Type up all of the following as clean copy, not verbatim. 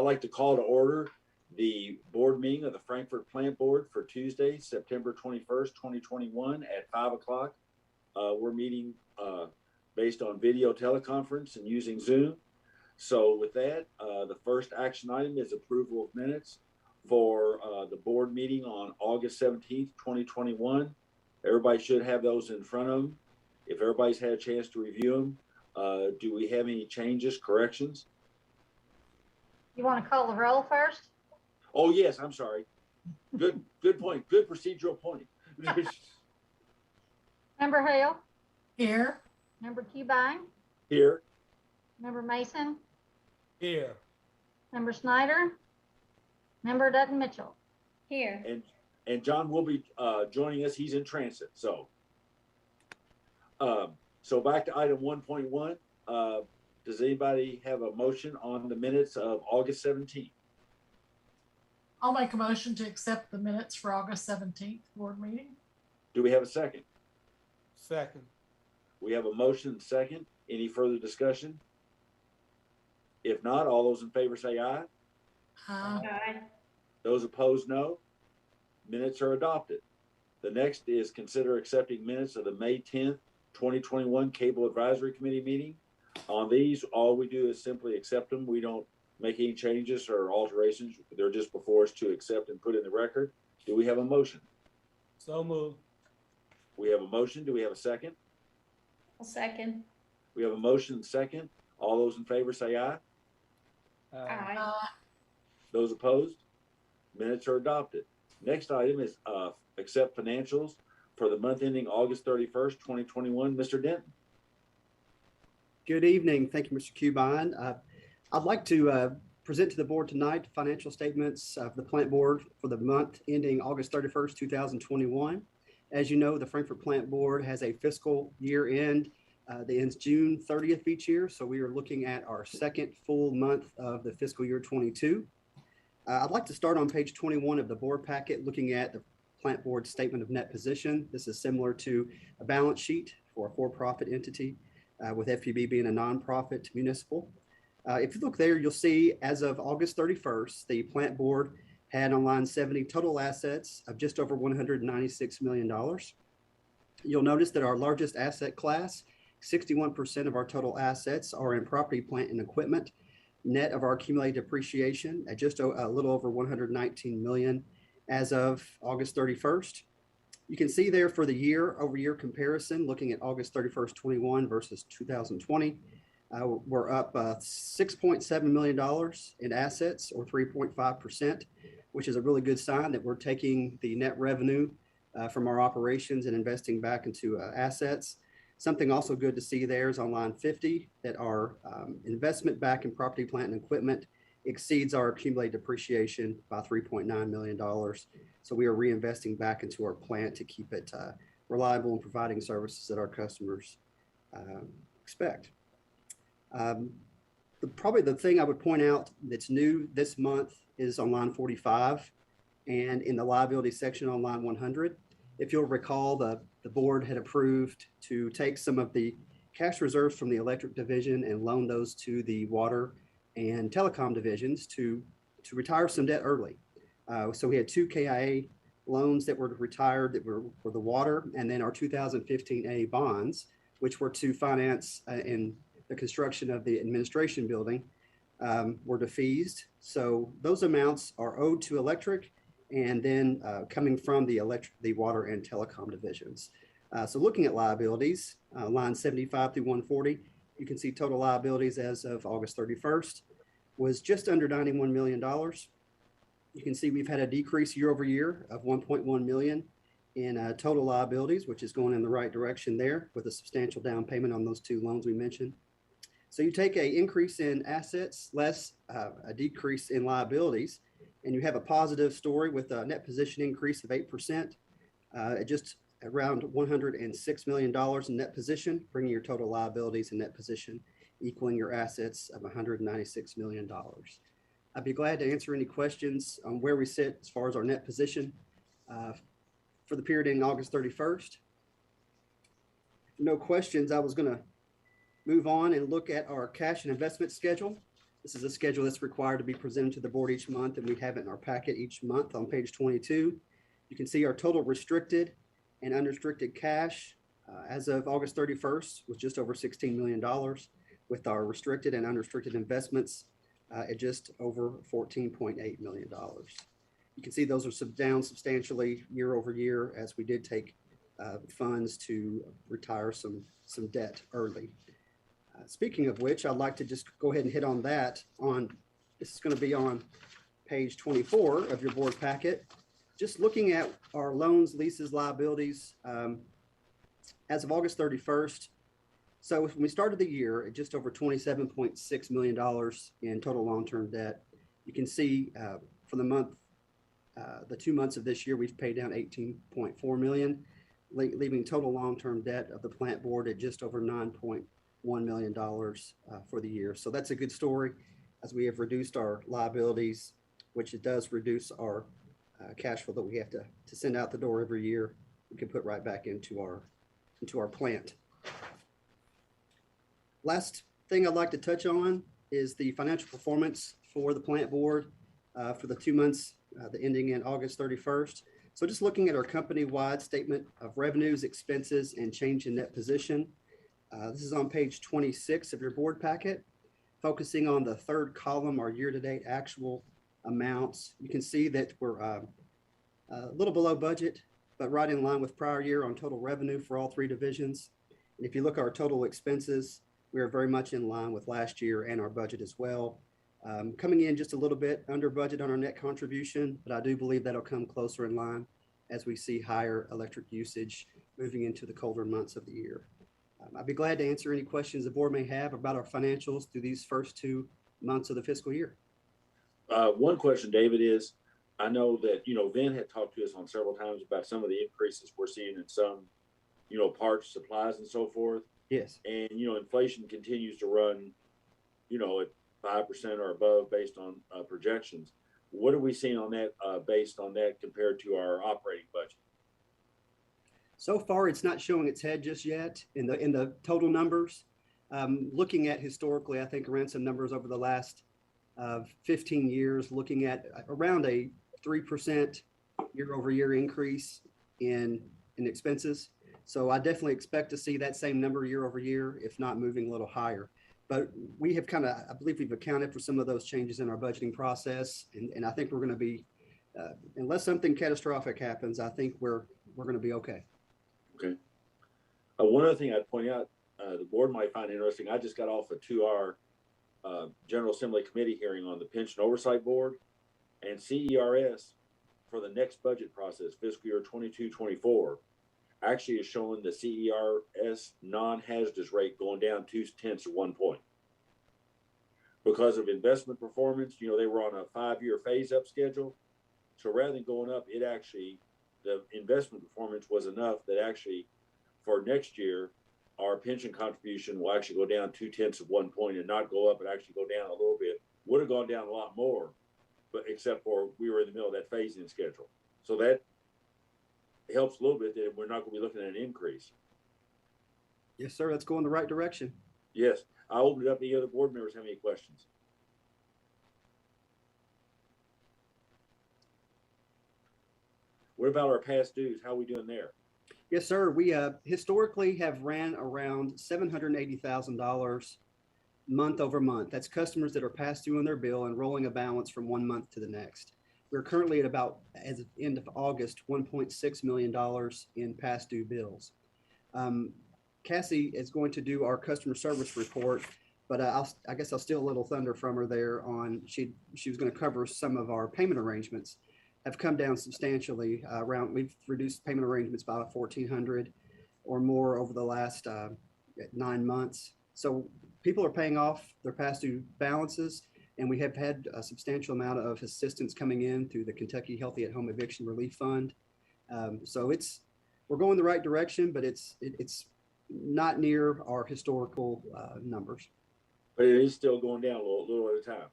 like to call to order the board meeting of the Frankfort Plant Board for Tuesday, September 21st, 2021 at 5 o'clock. We're meeting based on video teleconference and using Zoom. So with that, the first action item is approval of minutes for the board meeting on August 17th, 2021. Everybody should have those in front of them. If everybody's had a chance to review them, do we have any changes, corrections? You want to call the roll first? Oh, yes, I'm sorry. Good point. Good procedural point. Member Hale? Here. Member Cubine? Here. Member Mason? Here. Member Snyder? Member Dutton Mitchell? Here. And John will be joining us. He's in transit. So back to item 1.1. Does anybody have a motion on the minutes of August 17th? I'll make a motion to accept the minutes for August 17th board meeting. Do we have a second? Second. We have a motion and second. Any further discussion? If not, all those in favor say aye. Aye. Those opposed, no. Minutes are adopted. The next is consider accepting minutes of the May 10th, 2021 Cable Advisory Committee meeting. On these, all we do is simply accept them. We don't make any changes or alterations. They're just before us to accept and put in the record. Do we have a motion? So moved. We have a motion. Do we have a second? A second. We have a motion and second. All those in favor say aye. Aye. Those opposed? Minutes are adopted. Next item is accept financials for the month ending August 31st, 2021. Mr. Denton. Good evening. Thank you, Mr. Cubine. I'd like to present to the board tonight financial statements of the plant board for the month ending August 31st, 2021. As you know, the Frankfort Plant Board has a fiscal year end that ends June 30th each year. So we are looking at our second full month of the fiscal year 22. I'd like to start on page 21 of the board packet looking at the plant board statement of net position. This is similar to a balance sheet for a for-profit entity with FPB being a nonprofit municipal. If you look there, you'll see as of August 31st, the plant board had on line 70 total assets of just over $196 million. You'll notice that our largest asset class, 61% of our total assets are in property, plant, and equipment, net of our accumulated depreciation at just a little over $119 million as of August 31st. You can see there for the year-over-year comparison, looking at August 31st, 21 versus 2020, we're up $6.7 million in assets, or 3.5%, which is a really good sign that we're taking the net revenue from our operations and investing back into assets. Something also good to see there is on line 50 that our investment back in property, plant, and equipment exceeds our accumulated depreciation by $3.9 million. So we are reinvesting back into our plant to keep it reliable and providing services that our customers expect. Probably the thing I would point out that's new this month is on line 45 and in the liability section on line 100. If you'll recall, the board had approved to take some of the cash reserves from the electric division and loan those to the water and telecom divisions to retire some debt early. So we had two KIA loans that were retired that were for the water, and then our 2015A bonds, which were to finance in the construction of the administration building, were defeased. So those amounts are owed to electric and then coming from the water and telecom divisions. So looking at liabilities, line 75 through 140, you can see total liabilities as of August 31st was just under $91 million. You can see we've had a decrease year over year of 1.1 million in total liabilities, which is going in the right direction there with a substantial down payment on those two loans we mentioned. So you take an increase in assets less a decrease in liabilities, and you have a positive story with a net position increase of 8%, just around $106 million in net position, bringing your total liabilities and net position equaling your assets of $196 million. I'd be glad to answer any questions on where we sit as far as our net position for the period ending August 31st. No questions. I was going to move on and look at our cash and investment schedule. This is a schedule that's required to be presented to the board each month, and we have it in our packet each month on page 22. You can see our total restricted and unrestricted cash as of August 31st was just over $16 million, with our restricted and unrestricted investments at just over $14.8 million. You can see those are down substantially year over year as we did take funds to retire some debt early. Speaking of which, I'd like to just go ahead and hit on that. This is going to be on page 24 of your board packet. Just looking at our loans, leases, liabilities as of August 31st. So when we started the year at just over $27.6 million in total long-term debt, you can see for the 2 months of this year, we've paid down $18.4 million, leaving total long-term debt of the plant board at just over $9.1 million for the year. So that's a good story as we have reduced our liabilities, which it does reduce our cash flow that we have to send out the door every year. We can put right back into our plant. Last thing I'd like to touch on is the financial performance for the plant board for the 2 months the ending in August 31st. So just looking at our company-wide statement of revenues, expenses, and change in net position. This is on page 26 of your board packet. Focusing on the third column, our year-to-date actual amounts. You can see that we're a little below budget, but right in line with prior year on total revenue for all three divisions. And if you look at our total expenses, we are very much in line with last year and our budget as well. Coming in just a little bit under budget on our net contribution, but I do believe that'll come closer in line as we see higher electric usage moving into the colder months of the year. I'd be glad to answer any questions the board may have about our financials through these first 2 months of the fiscal year. One question, David, is I know that, Vin had talked to us on several times about some of the increases we're seeing in some, parts, supplies, and so forth. Yes. And, inflation continues to run, at 5% or above based on projections. What are we seeing on that based on that compared to our operating budget? So far, it's not showing its head just yet in the total numbers. Looking at historically, I think around some numbers over the last 15 years, looking at around a 3% year-over-year increase in expenses. So I definitely expect to see that same number year-over-year, if not moving a little higher. But we have I believe we've accounted for some of those changes in our budgeting process, and I think we're going to be, unless something catastrophic happens, I think we're going to be okay. Okay. One other thing I'd point out, the board might find interesting. I just got off a 2-hour General Assembly committee hearing on the Pension Oversight Board, and CERS for the next budget process, fiscal year 22-24, actually is showing the CERS non-hazardous rate going down 0.2 of 1 point. Because of investment performance, they were on a 5-year phase-up schedule. So rather than going up, the investment performance was enough that actually for next year, our pension contribution will actually go down 0.2 of 1 point and not go up, and actually go down a little bit. Would have gone down a lot more, but except for we were in the middle of that phase-in schedule. So that helps a little bit that we're not going to be looking at an increase. Yes, sir. Let's go in the right direction. Yes. I'll open it up to the other board members. Have any questions? What about our past dues? How are we doing there? Yes, sir. We historically have ran around $780,000 month over month. That's customers that are past due on their bill and rolling a balance from 1 month to the next. We're currently at about, as of end of August, $1.6 million in past due bills. Cassie is going to do our customer service report, but I guess I'll steal a little thunder from her there on she was going to cover some of our payment arrangements have come down substantially. We've reduced payment arrangements by 1,400 or more over the last 9 months. So people are paying off their past due balances, and we have had a substantial amount of assistance coming in through the Kentucky Healthy at Home Eviction Relief Fund. So we're going the right direction, but it's not near our historical numbers. But it is still going down a little at a time.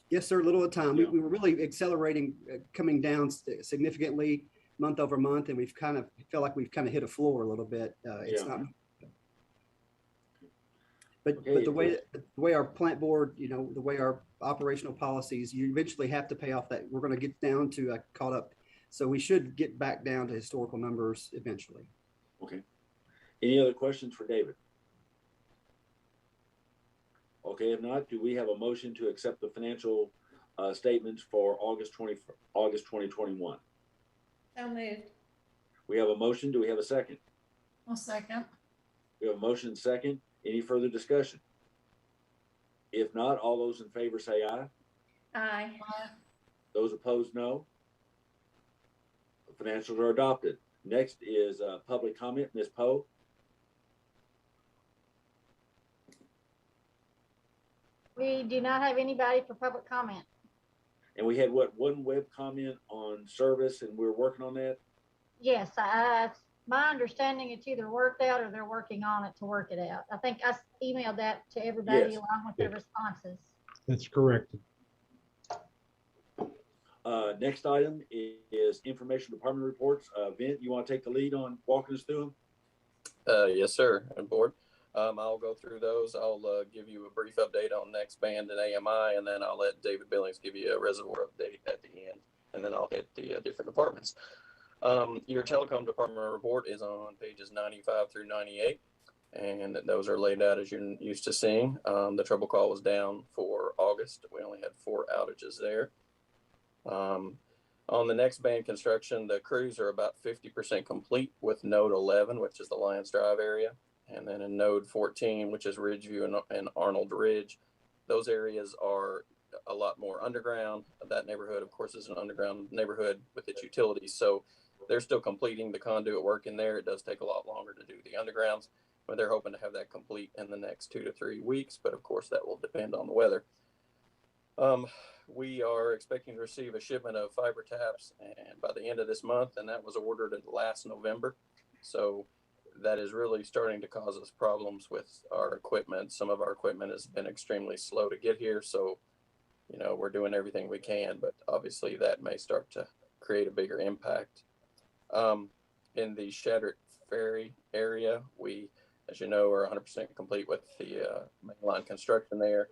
Yes, sir. A little at a time. Yeah. We were really accelerating, coming down significantly month over month, and we've kind of felt like we've kind of hit a floor a little bit. It's not. But Okay, the way our plant board, the way our operational policies, you eventually have to pay off that. We're going to get down to caught up. So we should get back down to historical numbers eventually. Okay. Any other questions for David? Okay, if not, do we have a motion to accept the financial statements for August 2021? So moved. We have a motion. Do we have a second? I'll second. We have a motion second. Any further discussion? If not, all those in favor say aye. Aye. Those opposed, no. The financials are adopted. Next is public comment. Ms. Poe. We do not have anybody for public comment. And we had one web comment on service, and we're working on that. Yes, my understanding it's either worked out or they're working on it to work it out. I think I emailed that to everybody Yes. along with the responses. That's correct. Next item is information department reports. Vint, you want to take the lead on walking us through them? Yes, sir. And board, I'll go through those. I'll give you a brief update on next band and AMI, and then I'll let David Billings give you a reservoir update at the end, and then I'll hit the different departments. Your telecom department report is on pages 95 through 98, and those are laid out as you're used to seeing. The trouble call was down for August. We only had 4 outages there. On the next band construction, the crews are about 50% complete with node 11, which is the Lions Drive area. And then in node 14, which is Ridgeview and Arnold Ridge, those areas are a lot more underground. That neighborhood, of course, is an underground neighborhood with its utilities. So they're still completing the conduit work in there. It does take a lot longer to do the undergrounds, but they're hoping to have that complete in the next 2 to 3 weeks. But of course, that will depend on the weather. We are expecting to receive a shipment of fiber taps and by the end of this month, and that was ordered in last November. So that is really starting to cause us problems with our equipment. Some of our equipment has been extremely slow to get here. So, we're doing everything we can, but obviously that may start to create a bigger impact. In the Shattered Ferry area, we, as you know, are 100% complete with the mainline construction there.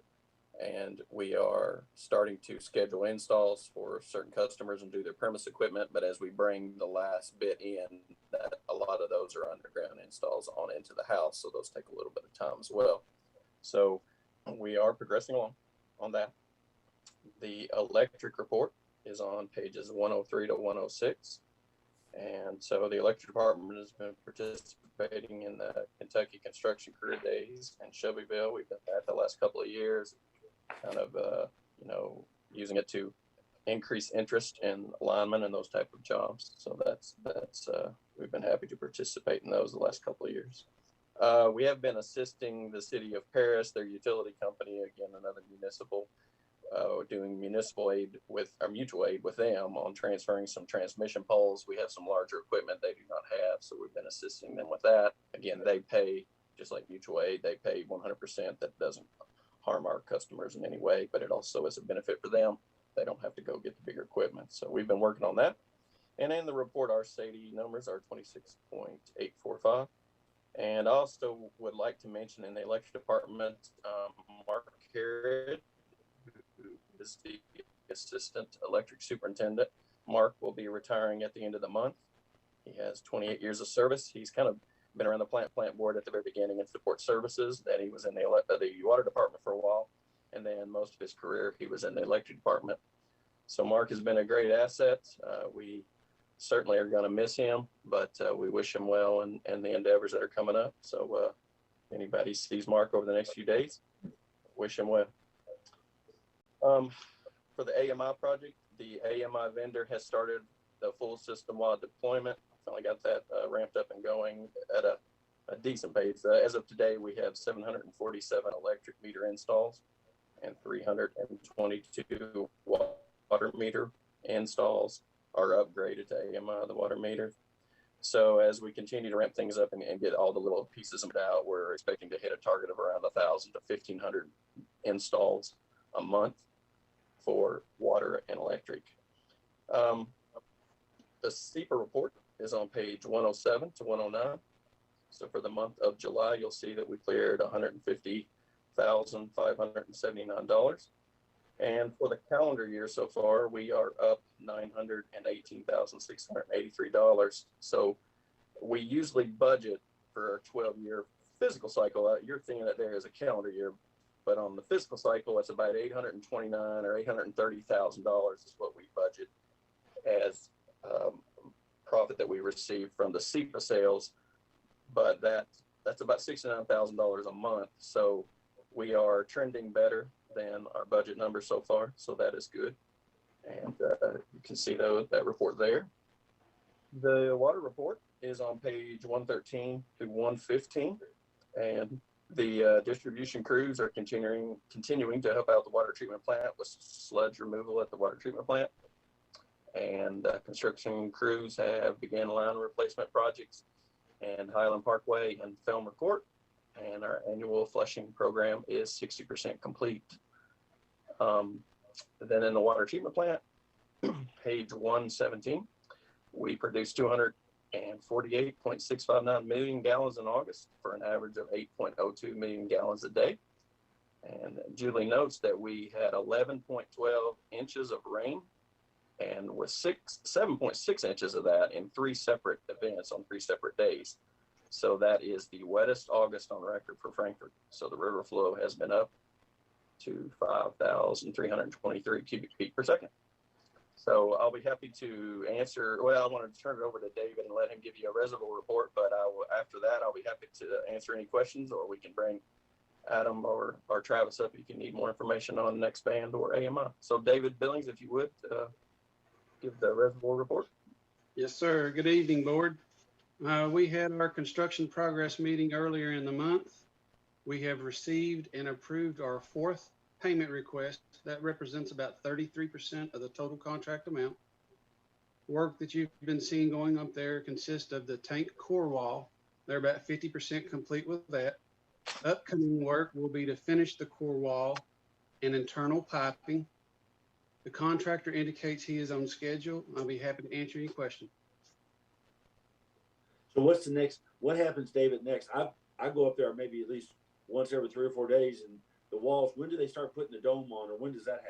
And we are starting to schedule installs for certain customers and do their premise equipment. But as we bring the last bit in, that a lot of those are underground installs on into the house. So those take a little bit of time as well. So we are progressing along on that. The electric report is on pages 103 to 106. And so the electric department has been participating in the Kentucky Construction Career Days in Shelbyville. We've done that the last couple of years, kind of, using it to increase interest in linemen and those type of jobs. So that's we've been happy to participate in those the last couple of years. We have been assisting the city of Paris, their utility company, again, another municipal, doing municipal aid with our mutual aid with them on transferring some transmission poles. We have some larger equipment they do not have, so we've been assisting them with that. Again, they pay, just like mutual aid, they pay 100%. That doesn't harm our customers in any way, but it also is a benefit for them. They don't have to go get the bigger equipment. So we've been working on that. And in the report, our SAIDI numbers are 26.845. And I also would like to mention in the electric department, Mark Harrod, who is the assistant electric superintendent. Mark will be retiring at the end of the month. He has 28 years of service. He's kind of been around the plant board at the very beginning in support services. That he was in the water department for a while, and then most of his career he was in the electric department. So Mark has been a great asset. We certainly are going to miss him, but we wish him well in the endeavors that are coming up. So anybody sees Mark over the next few days, wish him well. For the AMI project, the AMI vendor has started the full system-wide deployment. Finally got that ramped up and going at a decent pace. As of today, we have 747 electric meter installs and 322 water meter installs are upgraded to AMI, the water meter. So as we continue to ramp things up and get all the little pieces out, we're expecting to hit a target of around 1,000 to 1,500 installs a month for water and electric. The SEPA report is on page 107 to 109. So for the month of July, you'll see that we cleared 150 $1,579. And for the calendar year so far, we are up $918,683. So we usually budget for our 12-year physical cycle. You're thinking that there is a calendar year, but on the fiscal cycle, it's about $829,000 or $830,000 is what we budget as profit that we receive from the SEPA sales. But that's about $69,000 a month. So we are trending better than our budget numbers so far. So that is good. And you can see that report there. The water report is on page 113 to 115. And the distribution crews are continuing to help out the water treatment plant with sludge removal at the water treatment plant. And construction crews have begun line replacement projects in Highland Parkway and Thelmer Court. And our annual flushing program is 60% complete. Then in the water treatment plant, page 117, we produced 248.659 million gallons in August for an average of 8.02 million gallons a day. And Julie notes that we had 11.12 inches of rain, and with 7.6 inches of that in 3 separate events on 3 separate days. So that is the wettest August on record for Frankfort. So the river flow has been up to 5,323 cubic feet per second. So I'll be happy to answer. Well, I wanted to turn it over to David and let him give you a reservoir report, but after that, I'll be happy to answer any questions, or we can bring Adam or Travis up if you need more information on next band or AMI. So David Billings, if you would, give the reservoir report. Yes, sir. Good evening, board. We had our construction progress meeting earlier in the month. We have received and approved our 4th payment request. That represents about 33% of the total contract amount. Work that you've been seeing going up there consists of the tank core wall. They're about 50% complete with that. Upcoming work will be to finish the core wall and internal piping. The contractor indicates he is on schedule. I'll be happy to answer any questions. So what's the next? What happens, David? Next, I go up there maybe at least once every 3 or 4 days, and the walls. When do they start putting the dome on, or when does that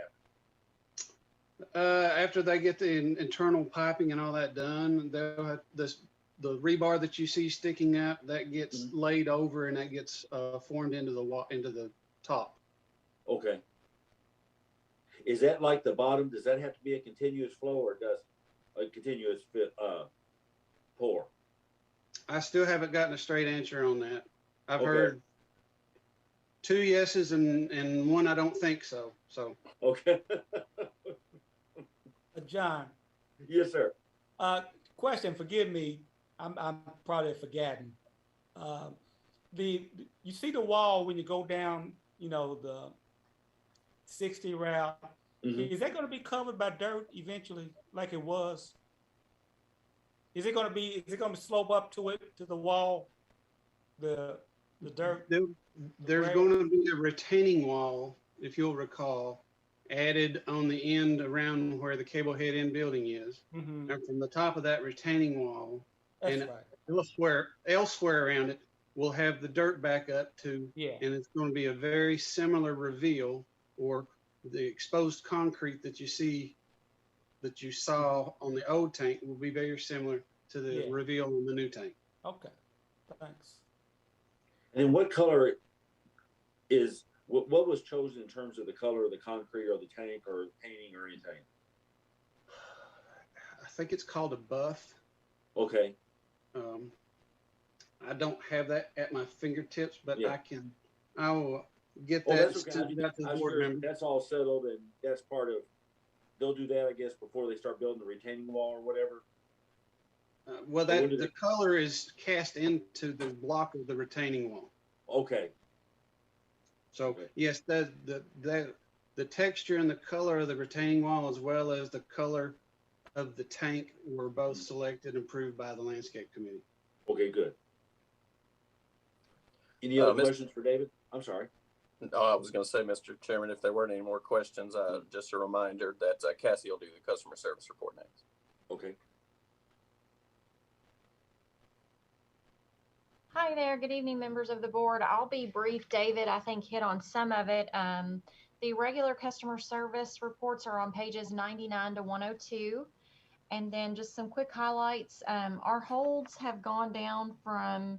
happen? After they get the internal piping and all that done, they'll have the rebar that you see sticking out that gets laid over, and that gets formed into the top. Okay. Is that like the bottom? Does that have to be a continuous flow, or does a continuous pour? I still haven't gotten a straight answer on that. I've Okay. heard 2 yeses and 1 I don't think so. So Okay. John, Yes, sir. question, forgive me, I'm probably forgetting. You see the wall when you go down, the 60 route. Mhm. Is that going to be covered by dirt eventually, like it was? Is it going to slope up to the wall, the dirt? there's going to be a retaining wall, if you'll recall, added on the end around where the cable head end building is. Mm-hmm. And from the top of that retaining wall, That's and right. elsewhere around it, we'll have the dirt back up to, Yeah. and it's going to be a very similar reveal, or the exposed concrete that you saw on the old tank will be very similar to the reveal on the new tank. Okay. Thanks. And what color is what was chosen in terms of the color of the concrete or the tank or painting or anything? I think it's called a buff. Okay. I don't have that at my fingertips, but Yeah. I will get Oh, that. that's okay. I'm board sure member. that's all settled, and that's part of. They'll do that, I guess, before they start building the retaining wall or whatever. Well, the color is cast into the block of the retaining wall. Okay. So Okay. yes, the texture and the color of the retaining wall, as well as the color of the tank, were both selected and approved by the landscape committee. Okay, good. Any other Mr. questions for David? I'm sorry. I was going to say, Mr. Chairman, if there weren't any more questions, just a reminder that Cassie will do the customer service report next. Okay. Hi, Hi there. Good evening, members of the board. I'll be brief. David, I think, hit on some of it. The regular customer service reports are on pages 99 to 102. And then just some quick highlights. Our holds have gone down from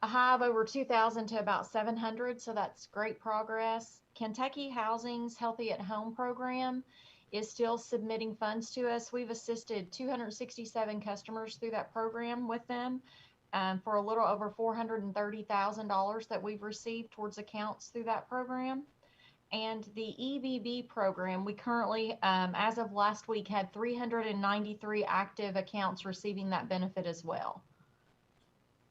a high of over 2,000 to about 700. So that's great progress. Kentucky Housing's Healthy at Home program is still submitting funds to us. We've assisted 267 customers through that program with them. For a little over $430,000 that we've received towards accounts through that program. And the EBB program, we currently, as of last week, had 393 active accounts receiving that benefit as well.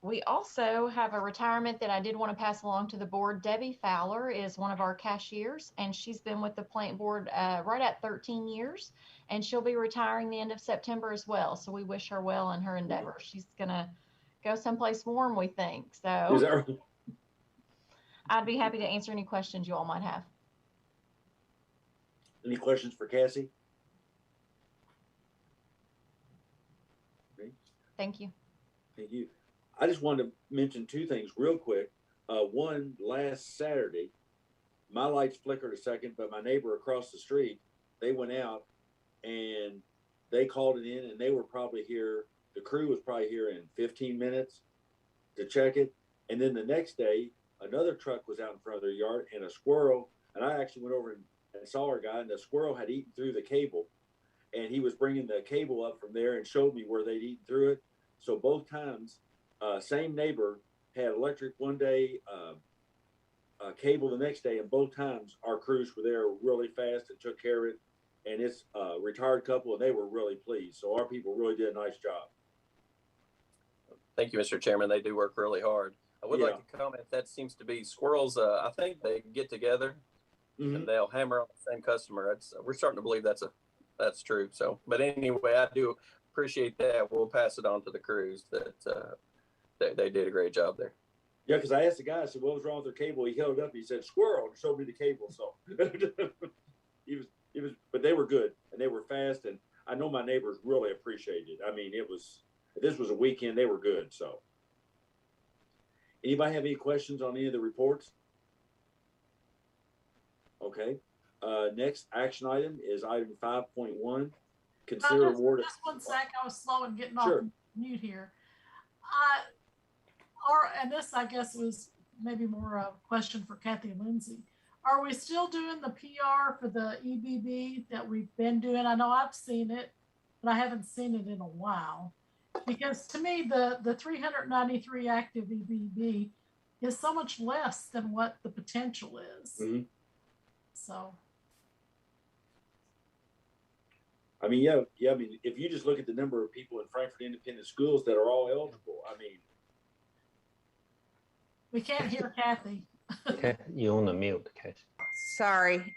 We also have a retirement that I did want to pass along to the board. Debbie Fowler is one of our cashiers, and she's been with the plant board right at 13 years, and she'll be retiring the end of September as well. So we wish her well in her endeavors. She's going to go someplace warm, we think. So Is that right? I'd be happy to answer any questions you all might have. Any questions for Cassie? Okay. Thank you. Thank you. I just wanted to mention two things real quick. One, last Saturday, my lights flickered a second, but my neighbor across the street, they went out and they called it in, and they were probably here. The crew was probably here in 15 minutes to check it. And then the next day, another truck was out in front of their yard, and a squirrel, and I actually went over and saw our guy, and the squirrel had eaten through the cable, and he was bringing the cable up from there and showed me where they'd eaten through it. So both times, same neighbor had electric one day, cable the next day, and both times our crews were there really fast and took care of it. And it's a retired couple, and they were really pleased. So our people really did a nice job. Thank you, Mr. Chairman. They do work really hard. I would like to comment that seems to be squirrels. I think they get together and they'll hammer on the same customer. We're starting to believe that's true. So, but anyway, I do appreciate that. We'll pass it on to the crews that they did a great job there. Yeah, because I asked the guy, I said, what was wrong with their cable? He held it up, he said, squirrel, and showed me the cable. So he was, but they were good and they were fast. And I know my neighbors really appreciated it. I mean, this was a weekend, they were good. So anybody have any questions on any of the reports? Okay. Next action item is item 5.1. Consider award. Just one sec. I was slow in getting Sure. off mute here. And this, I guess, was maybe more a question for Kathy and Lindsay. Are we still doing the PR for the EBB that we've been doing? I know I've seen it, but I haven't seen it in a while. Because to me, the 393 active EBB is so much less than what the potential is. Mm-hmm. So. I mean, yeah. I mean, if you just look at the number of people in Frankfort Independent Schools that are all eligible, I mean. We can't hear Kathy. Okay, you on the mute, Kathy. Sorry.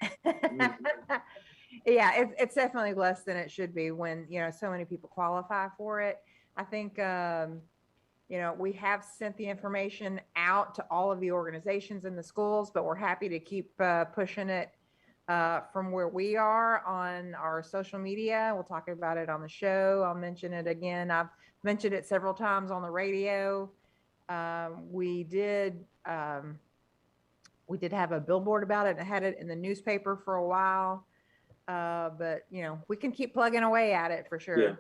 Yeah, it's definitely less than it should be when, so many people qualify for it. I think, we have sent the information out to all of the organizations in the schools, but we're happy to keep pushing it from where we are on our social media. We'll talk about it on the show. I'll mention it again. I've mentioned it several times on the radio. We did have a billboard about it and had it in the newspaper for a while. But we can keep plugging away at it for sure. Yeah.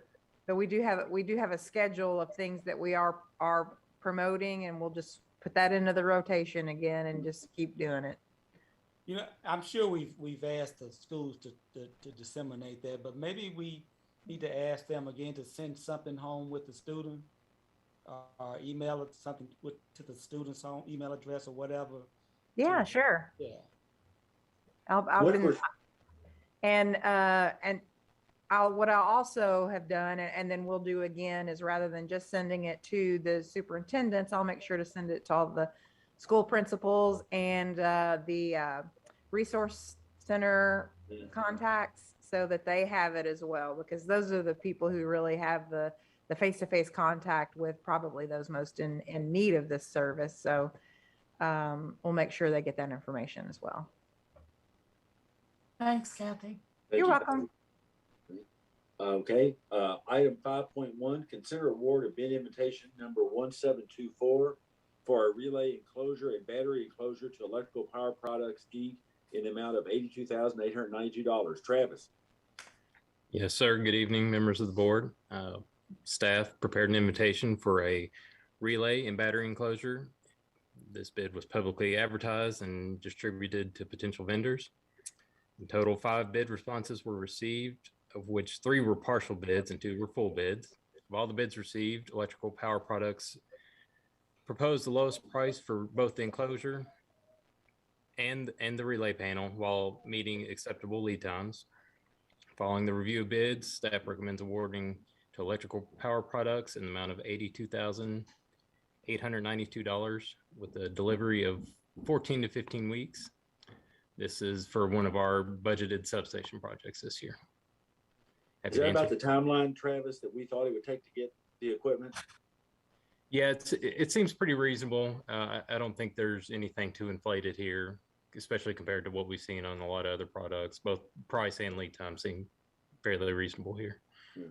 But we do have a schedule of things that we are promoting, and we'll just put that into the rotation again and just keep doing it. I'm sure we've asked the schools to disseminate that, but maybe we need to ask them again to send something home with the student, or email it something to the student's home email address or whatever. Yeah, sure. Yeah. What I also have done, and then we'll do again, is rather than just sending it to the superintendents, I'll make sure to send it to all the school principals and the resource center contacts so that they have it as well, because those are the people who really have the face-to-face contact with probably those most in need of this service. So we'll make sure they get that information as well. Thanks, Kathy. You're welcome. Okay. Item 5.1, consider award of bid invitation number 1724 for a relay enclosure and battery enclosure to Electrical Power Products Inc. in the amount of $82,892. Travis. Yes, sir. Good evening, members of the board. Staff prepared an invitation for a relay and battery enclosure. This bid was publicly advertised and distributed to potential vendors. In total, 5 bid responses were received, of which 3 were partial bids and 2 were full bids. Of all the bids received, Electrical Power Products proposed the lowest price for both the enclosure and the relay panel while meeting acceptable lead times. Following the review of bids, staff recommends awarding to Electrical Power Products in the amount of $82,892 with a delivery of 14 to 15 weeks. This is for one of our budgeted substation projects this year. Is that about the timeline, Travis, that we thought it would take to get the equipment? Yeah, it seems pretty reasonable. I don't think there's anything too inflated here, especially compared to what we've seen on a lot of other products. Both price and lead time seem fairly reasonable here. Yeah.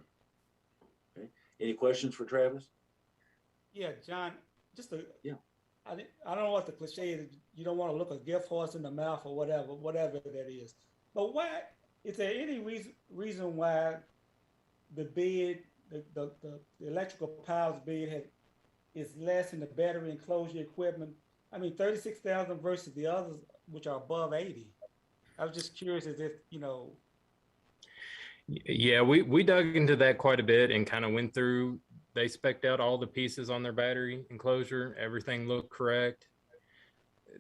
Okay. Any questions for Travis? Yeah, John, just a, yeah. I don't know what the cliche is. You don't want to look a gift horse in the mouth or whatever that is. But why, is there any reason why the bid, the electrical powers bid is less in the battery enclosure equipment? I mean, 36,000 versus the others, which are above 80. I was just curious as if, you know. Yeah, we dug into that quite a bit and kind of went through. They spec'd out all the pieces on their battery enclosure. Everything looked correct.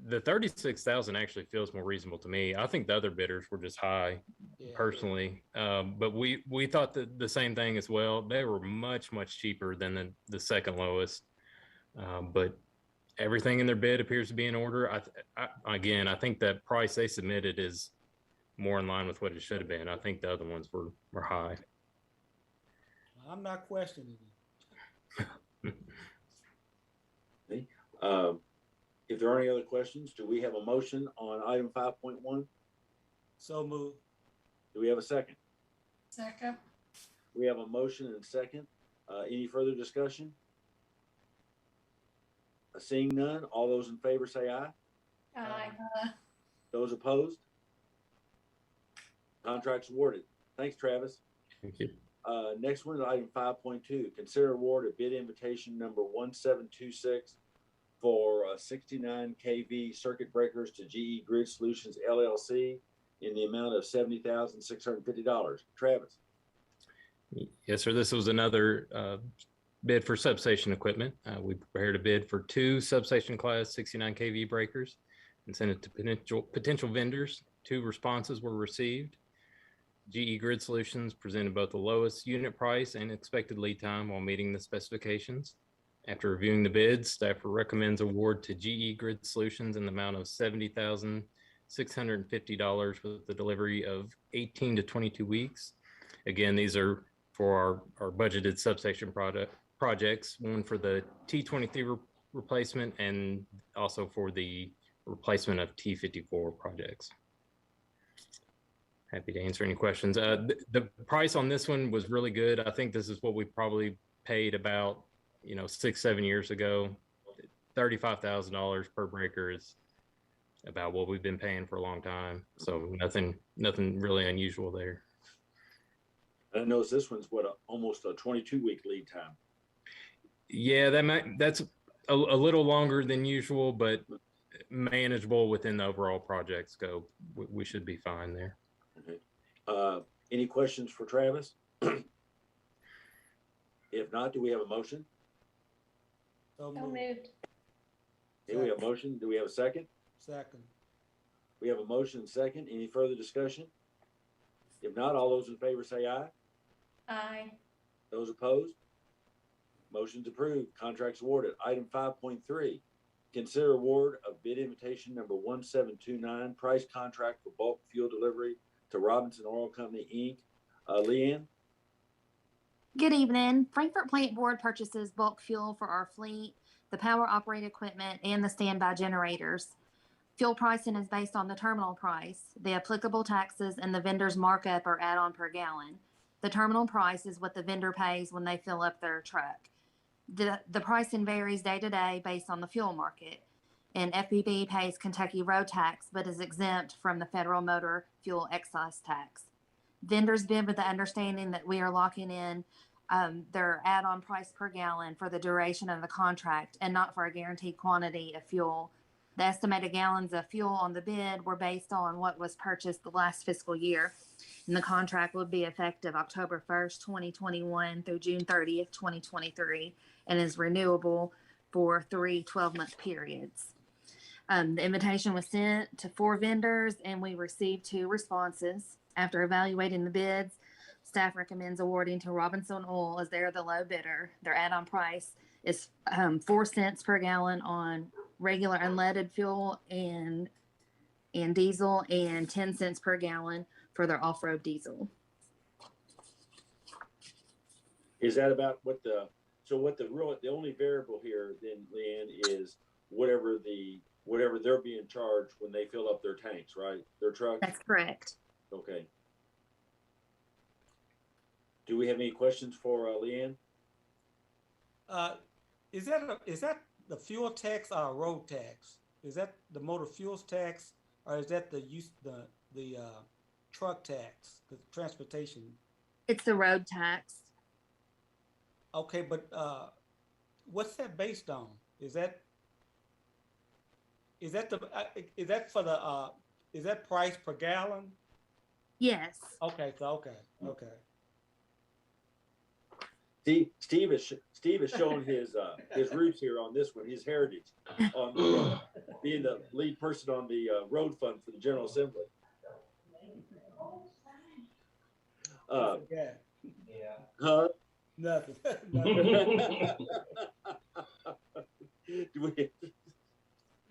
The 36,000 actually feels more reasonable to me. I think the other bidders were just high, personally. But we thought the same thing as well. They were much cheaper than the second lowest. But everything in their bid appears to be in order. I think that price they submitted is more in line with what it should have been. I think the other ones were high. I'm not questioning it. Okay. If there are any other questions, do we have a motion on item 5.1? So moved. Do we have a second? Second. We have a motion and a second. Any further discussion? Seeing none, all those in favor say aye. Aye. Those opposed? Contracts awarded. Thanks, Travis. Thank you. Next one is item 5.2. Consider award of bid invitation number 1726 for 69 kV circuit breakers to GE Grid Solutions LLC in the amount of $70,650. Travis. Yes, sir. This was another bid for substation equipment. We prepared a bid for 2 substation class 69 kV breakers and sent it to potential vendors. 2 responses were received. GE Grid Solutions presented both the lowest unit price and expected lead time while meeting the specifications. After reviewing the bids, staff recommends award to GE Grid Solutions in the amount of $70,650 with the delivery of 18 to 22 weeks. Again, these are for our budgeted substation projects, one for the T23 replacement and also for the replacement of T54 projects. Happy to answer any questions. The price on this one was really good. I think this is what we probably paid about, 6-7 years ago. $35,000 per breaker is about what we've been paying for a long time. So nothing really unusual there. I noticed this one's almost a 22-week lead time. Yeah, that's a little longer than usual, but manageable within the overall project scope. We should be fine there. Okay. Any questions for Travis? If not, do we have a motion? So moved. Okay, we have a motion. Do we have a second? Second. We have a motion and second. Any further discussion? If not, all those in favor say aye. Aye. Those opposed? Motion's approved. Contracts awarded. Item 5.3. Consider award of bid invitation number 1729, price contract for bulk fuel delivery to Robinson Oil Company, Inc. Leanne? Good evening. Frankfurt Plant Board purchases bulk fuel for our fleet, the power operated equipment, and the standby generators. Fuel pricing is based on the terminal price. The applicable taxes and the vendor's markup are add-on per gallon. The terminal price is what the vendor pays when they fill up their truck. The pricing varies day to day based on the fuel market. And FPB pays Kentucky road tax, but is exempt from the federal motor fuel excise tax. Vendors bid with the understanding that we are locking in their add-on price per gallon for the duration of the contract and not for a guaranteed quantity of fuel. The estimated gallons of fuel on the bid were based on what was purchased the last fiscal year. And the contract would be effective October 1st, 2021 through June 30th, 2023, and is renewable for 3 12-month periods. The invitation was sent to 4 vendors and we received 2 responses. After evaluating the bids, staff recommends awarding to Robinson Oil as they're the low bidder. Their add-on price is 4 cents per gallon on regular unleaded fuel and diesel, and 10 cents per gallon for their off-road diesel. Is that about what the only variable here then, Leanne, is whatever they're being charged when they fill up their tanks, right? Their trucks? That's correct. Okay. Do we have any questions for Leanne? Is that the fuel tax or road tax? Is that the motor fuels tax, or is that the truck tax, the transportation? It's the road tax. Okay, but what's that based on? Is that price per gallon? Yes. Okay. Steve is showing his roots here on this one, his heritage on being the lead person on the road fund for the General Assembly. Huh? Nothing.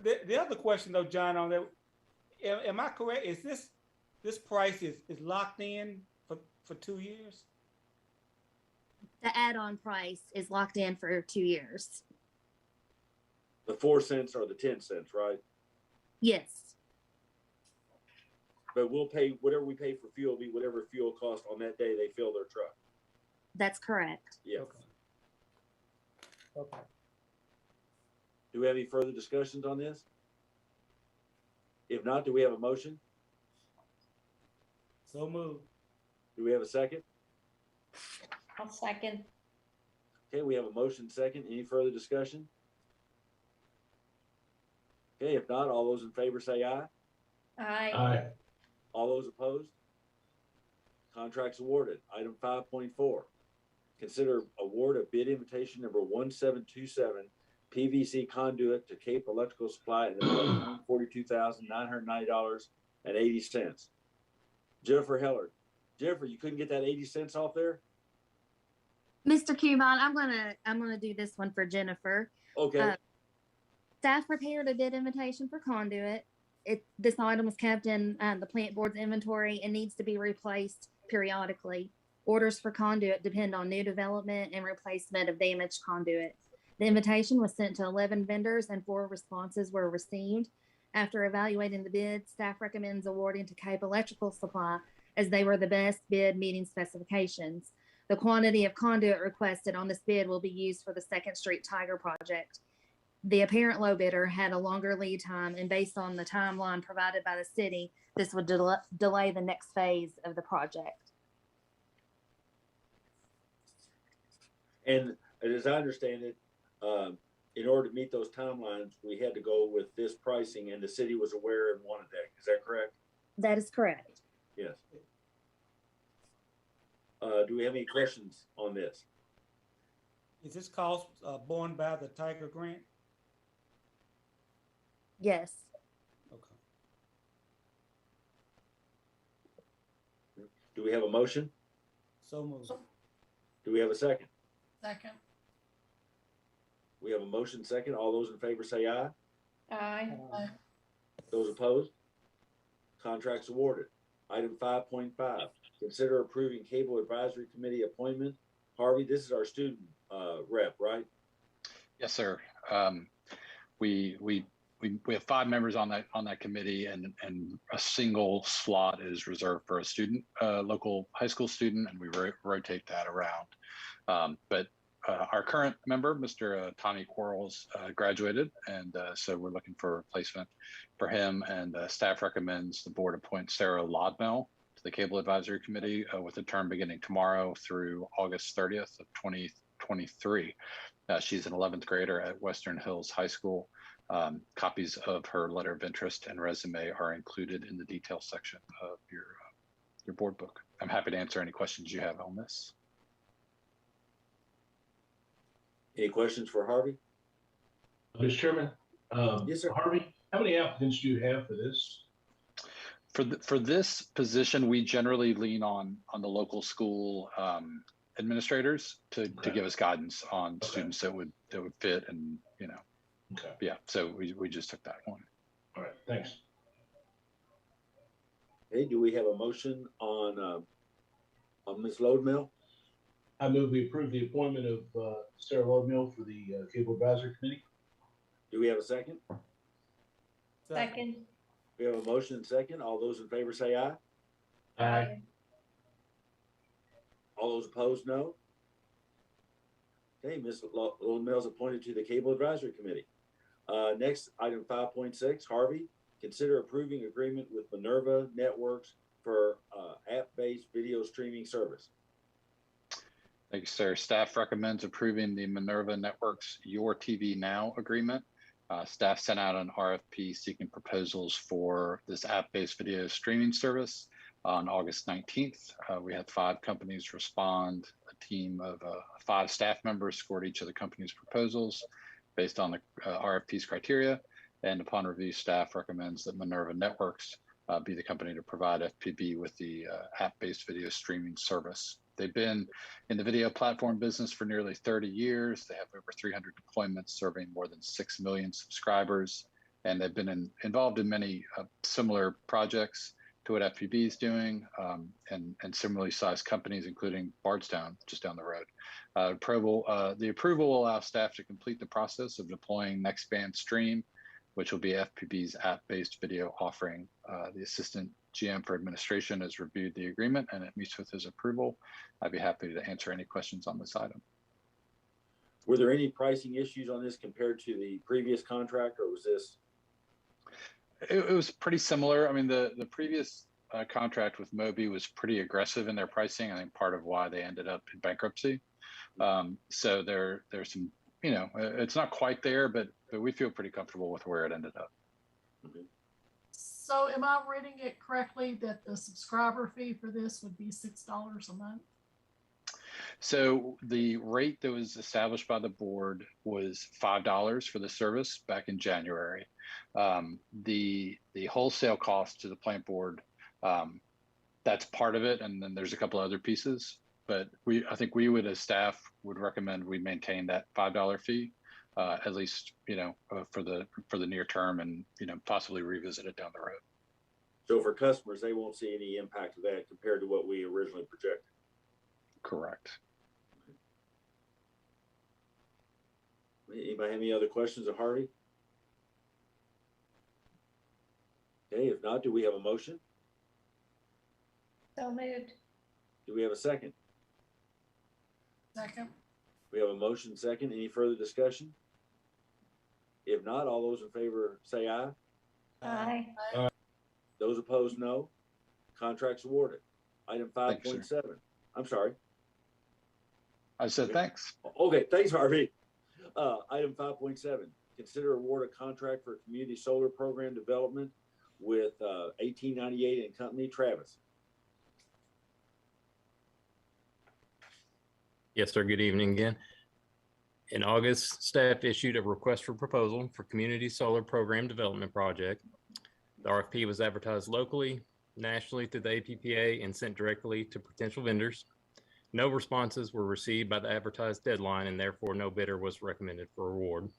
The other question though, John, on that, am I correct? Is this price is locked in for 2 years? The add-on price is locked in for 2 years. The 4 cents or the 10 cents, right? Yes. But we'll pay whatever we pay for fuel, be whatever fuel cost on that day they fill their truck. That's correct. Yeah. Okay. Do we have any further discussions on this? If not, do we have a motion? So moved. Do we have a second? I'll second. Okay, we have a motion second. Any further discussion? Okay, if not, all those in favor say aye. Aye. All those opposed? Contracts awarded. Item 5.4. Consider award of bid invitation number 1727 PVC conduit to Cape Electrical Supply in the amount of $142,990.80. Jennifer Heller. Jennifer, you couldn't get that 80 cents off there? Mr. Cuban, I'm gonna do this one for Jennifer. Okay. Staff prepared a bid invitation for conduit. This item was kept in the plant board's inventory and needs to be replaced periodically. Orders for conduit depend on new development and replacement of damaged conduit. The invitation was sent to 11 vendors and 4 responses were received. After evaluating the bid, staff recommends awarding to Cape Electrical Supply as they were the best bid meeting specifications. The quantity of conduit requested on this bid will be used for the 2nd Street Tiger project. The apparent low bidder had a longer lead time, and based on the timeline provided by the city, this would delay the next phase of the project. And as I understand it, in order to meet those timelines, we had to go with this pricing, and the city was aware and wanted that. Is that correct? That is correct. Yes. Do we have any questions on this? Is this cost borne by the Tiger Grant? Yes. Okay. Do we have a motion? So moved. Do we have a second? Second. We have a motion second. All those in favor say aye. Aye. Those opposed? Contracts awarded. Item 5.5, consider approving Cable Advisory Committee appointment. Harvey, this is our student rep, right? Yes, sir. We have 5 members on that committee, and a single slot is reserved for a student, local high school student, and we rotate that around. But our current member, Mr. Tommy Quarles, graduated, and so we're looking for a replacement for him. And staff recommends the board appoint Sarah Lodmell to the Cable Advisory Committee with a term beginning tomorrow through August 30th of 2023. She's an 11th grader at Western Hills High School. Copies of her letter of interest and resume are included in the details section of your board book. I'm happy to answer any questions you have on this. Any questions for Harvey? Mr. Chairman, Yes, sir. Harvey, how many applicants do you have for this? For this position, we generally lean on the local school administrators to give us guidance on students that would fit, and yeah. So we just took that one. All right, thanks. Hey, do we have a motion on Ms. Lodmell? I move we approve the appointment of Sarah Lodmell for the Cable Advisory Committee. Do we have a second? Second. We have a motion and second. All those in favor say aye. Aye. All those opposed, no. Okay, Ms. Lodmell's appointed to the Cable Advisory Committee. Next, item 5.6, Harvey, consider approving agreement with Minerva Networks for app-based video streaming service. Thank you, sir. Staff recommends approving the Minerva Networks Your TV Now agreement. Staff sent out an RFP seeking proposals for this app-based video streaming service on August 19th. We had 5 companies respond. A team of 5 staff members scored each of the company's proposals based on the RFP's criteria. And upon review, staff recommends that Minerva Networks be the company to provide FPB with the app-based video streaming service. They've been in the video platform business for nearly 30 years. They have over 300 deployments serving more than 6 million subscribers. And they've been involved in many similar projects to what FPB is doing, and similarly sized companies, including Bardstown, just down the road. The approval will allow staff to complete the process of deploying Nextband Stream, which will be FPB's app-based video offering. The Assistant GM for Administration has reviewed the agreement and it meets with his approval. I'd be happy to answer any questions on this item. Were there any pricing issues on this compared to the previous contract, or was this? It was pretty similar. I mean, the previous contract with Moby was pretty aggressive in their pricing. I think part of why they ended up in bankruptcy. So there's some, it's not quite there, but we feel pretty comfortable with where it ended up. Okay. So am I reading it correctly that the subscriber fee for this would be $6 a month? So the rate that was established by the board was $5 for the service back in January. The wholesale cost to the plant board, that's part of it, and then there's a couple other pieces. But I think we would, as staff, would recommend we maintain that $5 fee, at least for the near term, and possibly revisit it down the road. So for customers, they won't see any impact of that compared to what we originally projected. Correct. Anybody have any other questions of Harvey? Okay, if not, do we have a motion? So moved. Do we have a second? Second. We have a motion second. Any further discussion? If not, all those in favor say aye. Aye. Those opposed, no. Contracts awarded. Item 5.7. I'm sorry. I said thanks. Okay, thanks, Harvey. Item 5.7, consider award a contract for community solar program development with 1898 and Company, Travis. Yes, sir. Good evening again. In August, staff issued a request for proposal for community solar program development project. The RFP was advertised locally, nationally through the APPA, and sent directly to potential vendors. No responses were received by the advertised deadline, and therefore no bidder was recommended for award.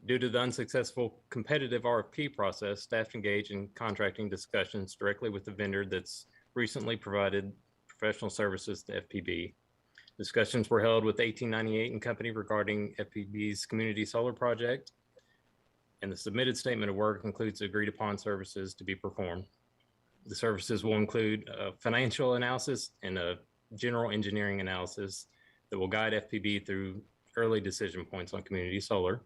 Due to the unsuccessful competitive RFP process, staff engaged in contracting discussions directly with the vendor that's recently provided professional services to FPB. Discussions were held with 1898 and Company regarding FPB's community solar project, and the submitted statement of work includes agreed upon services to be performed. The services will include a financial analysis and a general engineering analysis that will guide FPB through early decision points on community solar.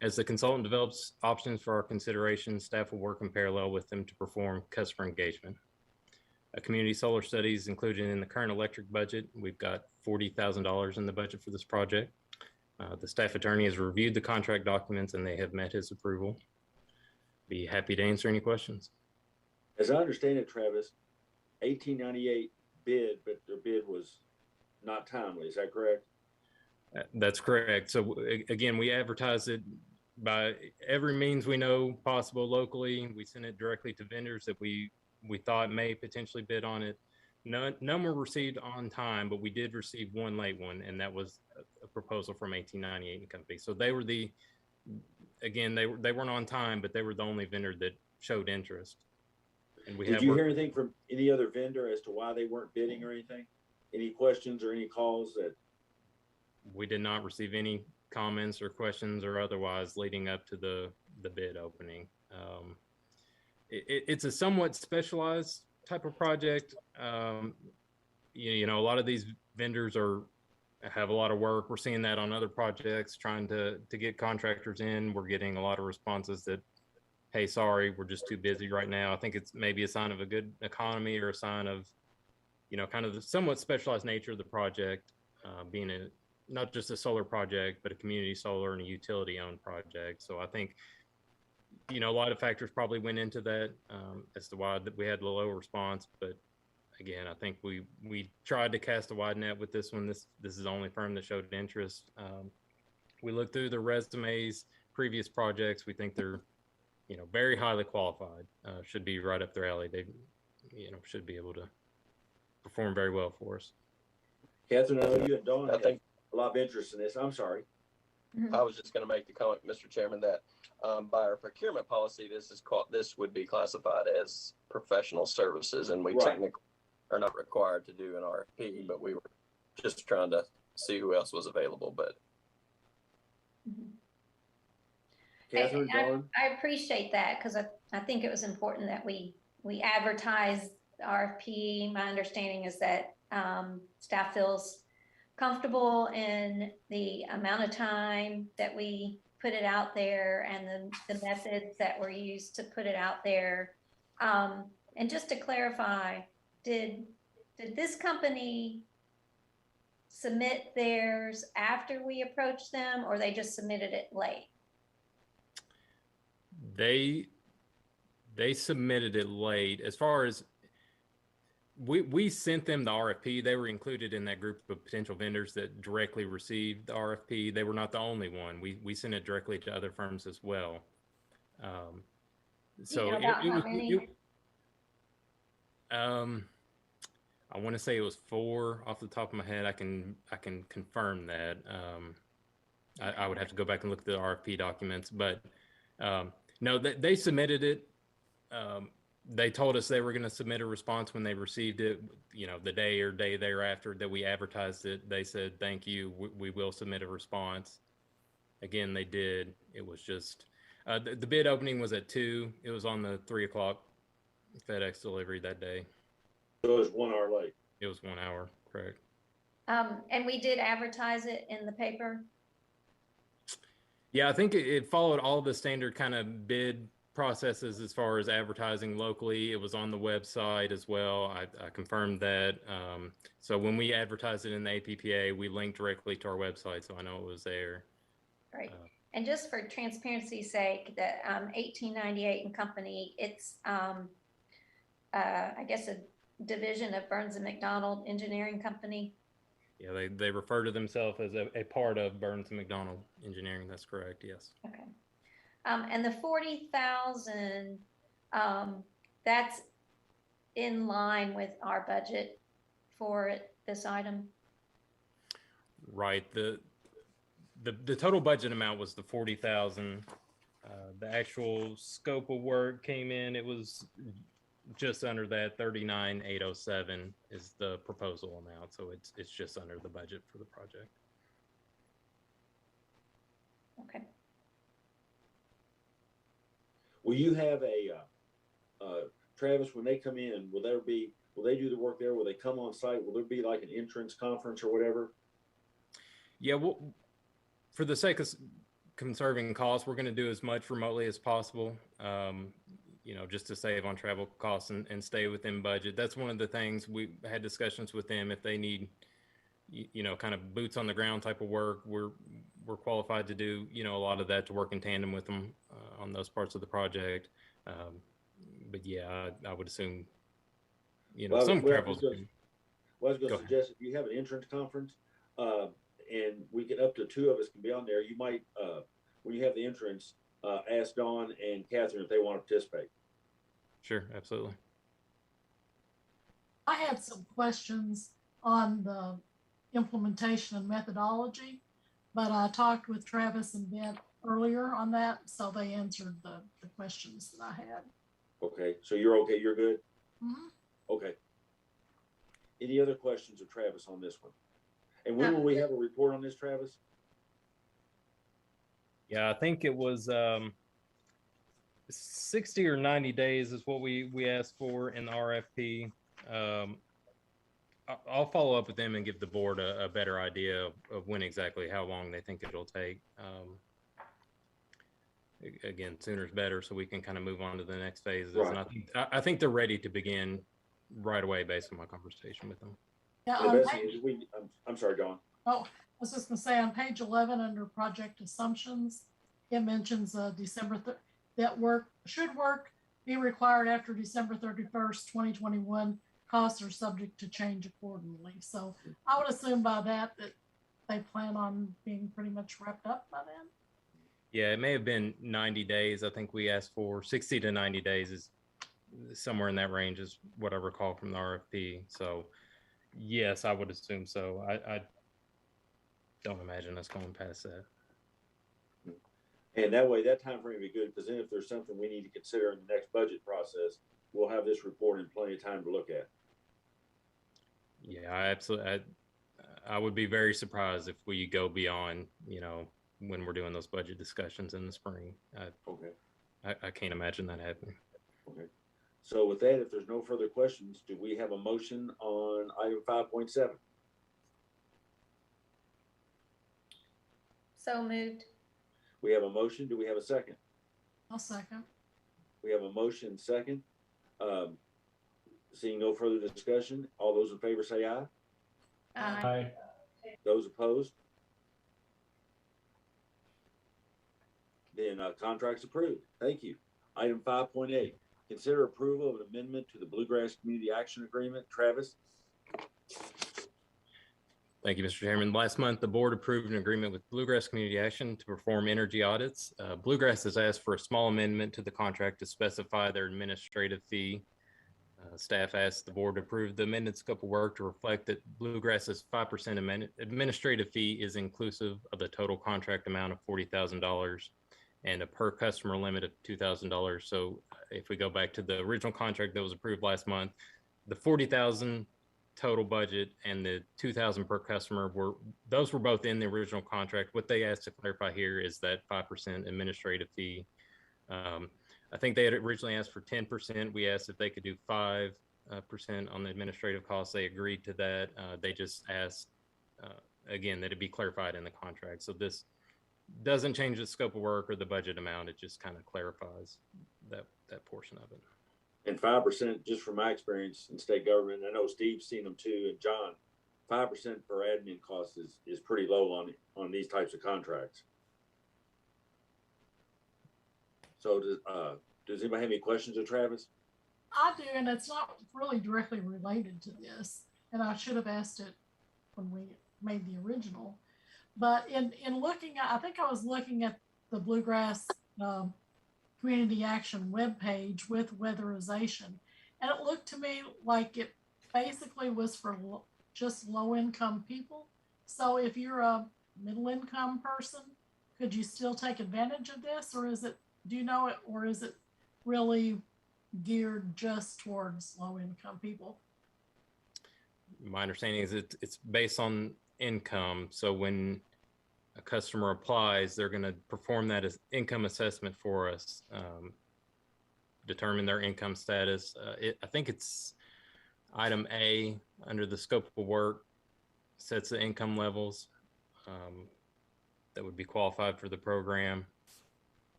As the consultant develops options for our consideration, staff will work in parallel with them to perform customer engagement. A community solar study is included in the current electric budget. We've got $40,000 in the budget for this project. The staff attorney has reviewed the contract documents and they have met his approval. Be happy to answer any questions. As I understand it, Travis, 1898 bid, but their bid was not timely. Is that correct? That's correct. So again, we advertise it by every means we know possible locally. We send it directly to vendors that we thought may potentially bid on it. None were received on time, but we did receive one late one, and that was a proposal from 1898 and Company. So they were they weren't on time, but they were the only vendor that showed interest. And Did you hear anything from any other vendor as to why they weren't bidding or anything? Any questions or any calls that? We did not receive any comments or questions or otherwise leading up to the bid opening. It's a somewhat specialized type of project. You know, a lot of these vendors have a lot of work. We're seeing that on other projects, trying to get contractors in. We're getting a lot of responses that, hey, sorry, we're just too busy right now. I think it's maybe a sign of a good economy or a sign of, you know, kind of the somewhat specialized nature of the project, being not just a solar project, but a community solar and a utility owned project. So I think, you know, a lot of factors probably went into that as to why we had the low response. But again, I think we tried to cast a wide net with this one. This is the only firm that showed interest. We looked through the resumes, previous projects. We think they're, you know, very highly qualified, should be right up their alley. They, you know, should be able to perform very well for us. Catherine, I know you and Dawn have a lot of interest in this. I'm sorry. I was just going to make the comment, Mr. Chairman, that by our procurement policy, this would be classified as professional services, and we technically are not required to do an RFP, but we were just trying to see who else was available. But Catherine, Dawn? I appreciate that because I think it was important that we advertise the RFP. My understanding is that staff feels comfortable in the amount of time that we put it out there and the methods that were used to put it out there. And just to clarify, did this company submit theirs after we approached them, or they just submitted it late? They submitted it late. As far as we sent them the RFP, they were included in that group of potential vendors that directly received the RFP. They were not the only one. We sent it directly to other firms as well. So I want to say it was 4 off the top of my head. I can confirm that. I would have to go back and look at the RFP documents, but no, they submitted it. They told us they were going to submit a response when they received it, you know, the day or day thereafter that we advertised it. They said, thank you, we will submit a response. Again, they did. It was just, the bid opening was at 2. It was on the 3 o'clock FedEx delivery that day. So it was 1 hour late. It was 1 hour, correct. And we did advertise it in the paper? Yeah, I think it followed all the standard kind of bid processes as far as advertising locally. It was on the website as well. I confirmed that. So when we advertised it in the APPA, we linked directly to our website, so I know it was there. Right. And just for transparency's sake, the 1898 and Company, it's I guess a division of Burns and McDonald Engineering Company. Yeah, they refer to themselves as a part of Burns and McDonald Engineering. That's correct. Yes. Okay. And the 40,000, that's in line with our budget for this item. Right. The total budget amount was the 40,000. The actual scope of work came in. It was just under that. 39,807 is the proposal amount. So it's just under the budget for the project. Okay. Will you have Travis, when they come in, will will they do the work there? Will they come on site? Will there be like an entrance conference or whatever? Yeah, well, for the sake of conserving costs, we're going to do as much remotely as possible, just to save on travel costs and stay within budget. That's one of the things we had discussions with them. If they need, kind of boots on the ground type of work, we're qualified to do, a lot of that, to work in tandem with them on those parts of the project. But yeah, I would assume, some travels. I was going to suggest, if you have an entrance conference, and we get up to 2 of us can be on there, you might, when you have the entrance, ask Dawn and Catherine if they want to participate. Sure, absolutely. I had some questions on the implementation and methodology, but I talked with Travis and Ben earlier on that, so they answered the questions that I had. Okay, so you're okay, you're good? Mm-hmm. Okay. Any other questions of Travis on this one? And when will we have a report on this, Travis? Yeah, I think it was 60 or 90 days is what we asked for in the RFP. I'll follow up with them and give the board a better idea of when exactly, how long they think it'll take. Again, sooner is better, so we can kind of move on to the next phases. Right. And I think they're ready to begin right away based on my conversation with them. Yeah, I'm sorry, Dawn. Oh, I was just gonna say, on page 11 under project assumptions, it mentions that work be required after December 31st, 2021. Costs are subject to change accordingly. So I would assume by that they plan on being pretty much wrapped up by then. Yeah, it may have been 90 days. I think we asked for 60 to 90 days, is somewhere in that range is what I recall from the RFP. So yes, I would assume so. I don't imagine us going past that. And that way, that time frame would be good, because then if there's something we need to consider in the next budget process, we'll have this report in plenty of time to look at. Yeah, I would be very surprised if we go beyond, when we're doing those budget discussions in the spring. Okay. I can't imagine that happening. Okay. So with that, if there's no further questions, do we have a motion on item 5.7? So moved. We have a motion. Do we have a second? I'll second. We have a motion second. Seeing no further discussion, all those in favor say aye. Aye. Those opposed? Then contract's approved. Thank you. Item 5.8, consider approval of an amendment to the Bluegrass Community Action Agreement. Travis? Thank you, Mr. Chairman. Last month, the board approved an agreement with Bluegrass Community Action to perform energy audits. Bluegrass has asked for a small amendment to the contract to specify their administrative fee. Staff asked the board to approve the amended scope of work to reflect that Bluegrass's 5% administrative fee is inclusive of the total contract amount of $40,000 and a per customer limit of $2,000. So if we go back to the original contract that was approved last month, the $40,000 total budget and the $2,000 per customer were both in the original contract. What they asked to clarify here is that 5% administrative fee. I think they had originally asked for 10%. We asked if they could do 5% on the administrative costs. They agreed to that. They just asked, again, that it be clarified in the contract. So this doesn't change the scope of work or the budget amount. It just kind of clarifies that portion of it. And 5%, just from my experience in state government, I know Steve's seen them too, and John, 5% for admin costs is pretty low on these types of contracts. So does anybody have any questions of Travis? I do, and it's not really directly related to this, and I should have asked it when we made the original. But in looking at, I think I was looking at the Bluegrass Community Action webpage with weatherization, and it looked to me like it basically was for just low-income people. So if you're a middle-income person, could you still take advantage of this, or is it, do you know it, or is it really geared just towards low-income people? My understanding is it's based on income. So when a customer applies, they're going to perform that as income assessment for us, determine their income status. I think it's Item A, under the scope of work, sets the income levels that would be qualified for the program.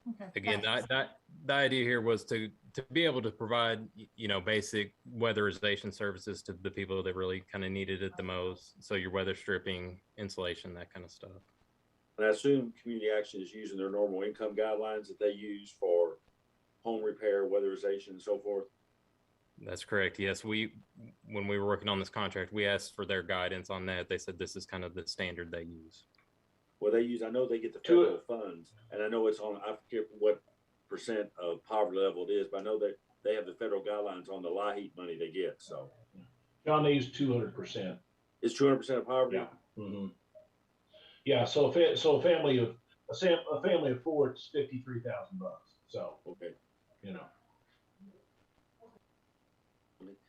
Okay. Again, thanks. the idea here was to be able to provide, basic weatherization services to the people that really kind of needed it the most. So your weather stripping, insulation, that kind of stuff. And I assume Community Action is using their normal income guidelines that they use for home repair, weatherization, and so forth. That's correct. Yes, when we were working on this contract, we asked for their guidance on that. They said this is kind of the standard they use. Well, I know they get the federal funds, and I know it's on, I forget what percent of poverty level it is, but I know that they have the federal guidelines on the LIHEAP money they get, so. John, they use 200%. It's 200% of poverty? Yeah. Mm-hmm. Yeah, so a family of four, it's $53,000. So, okay. You know.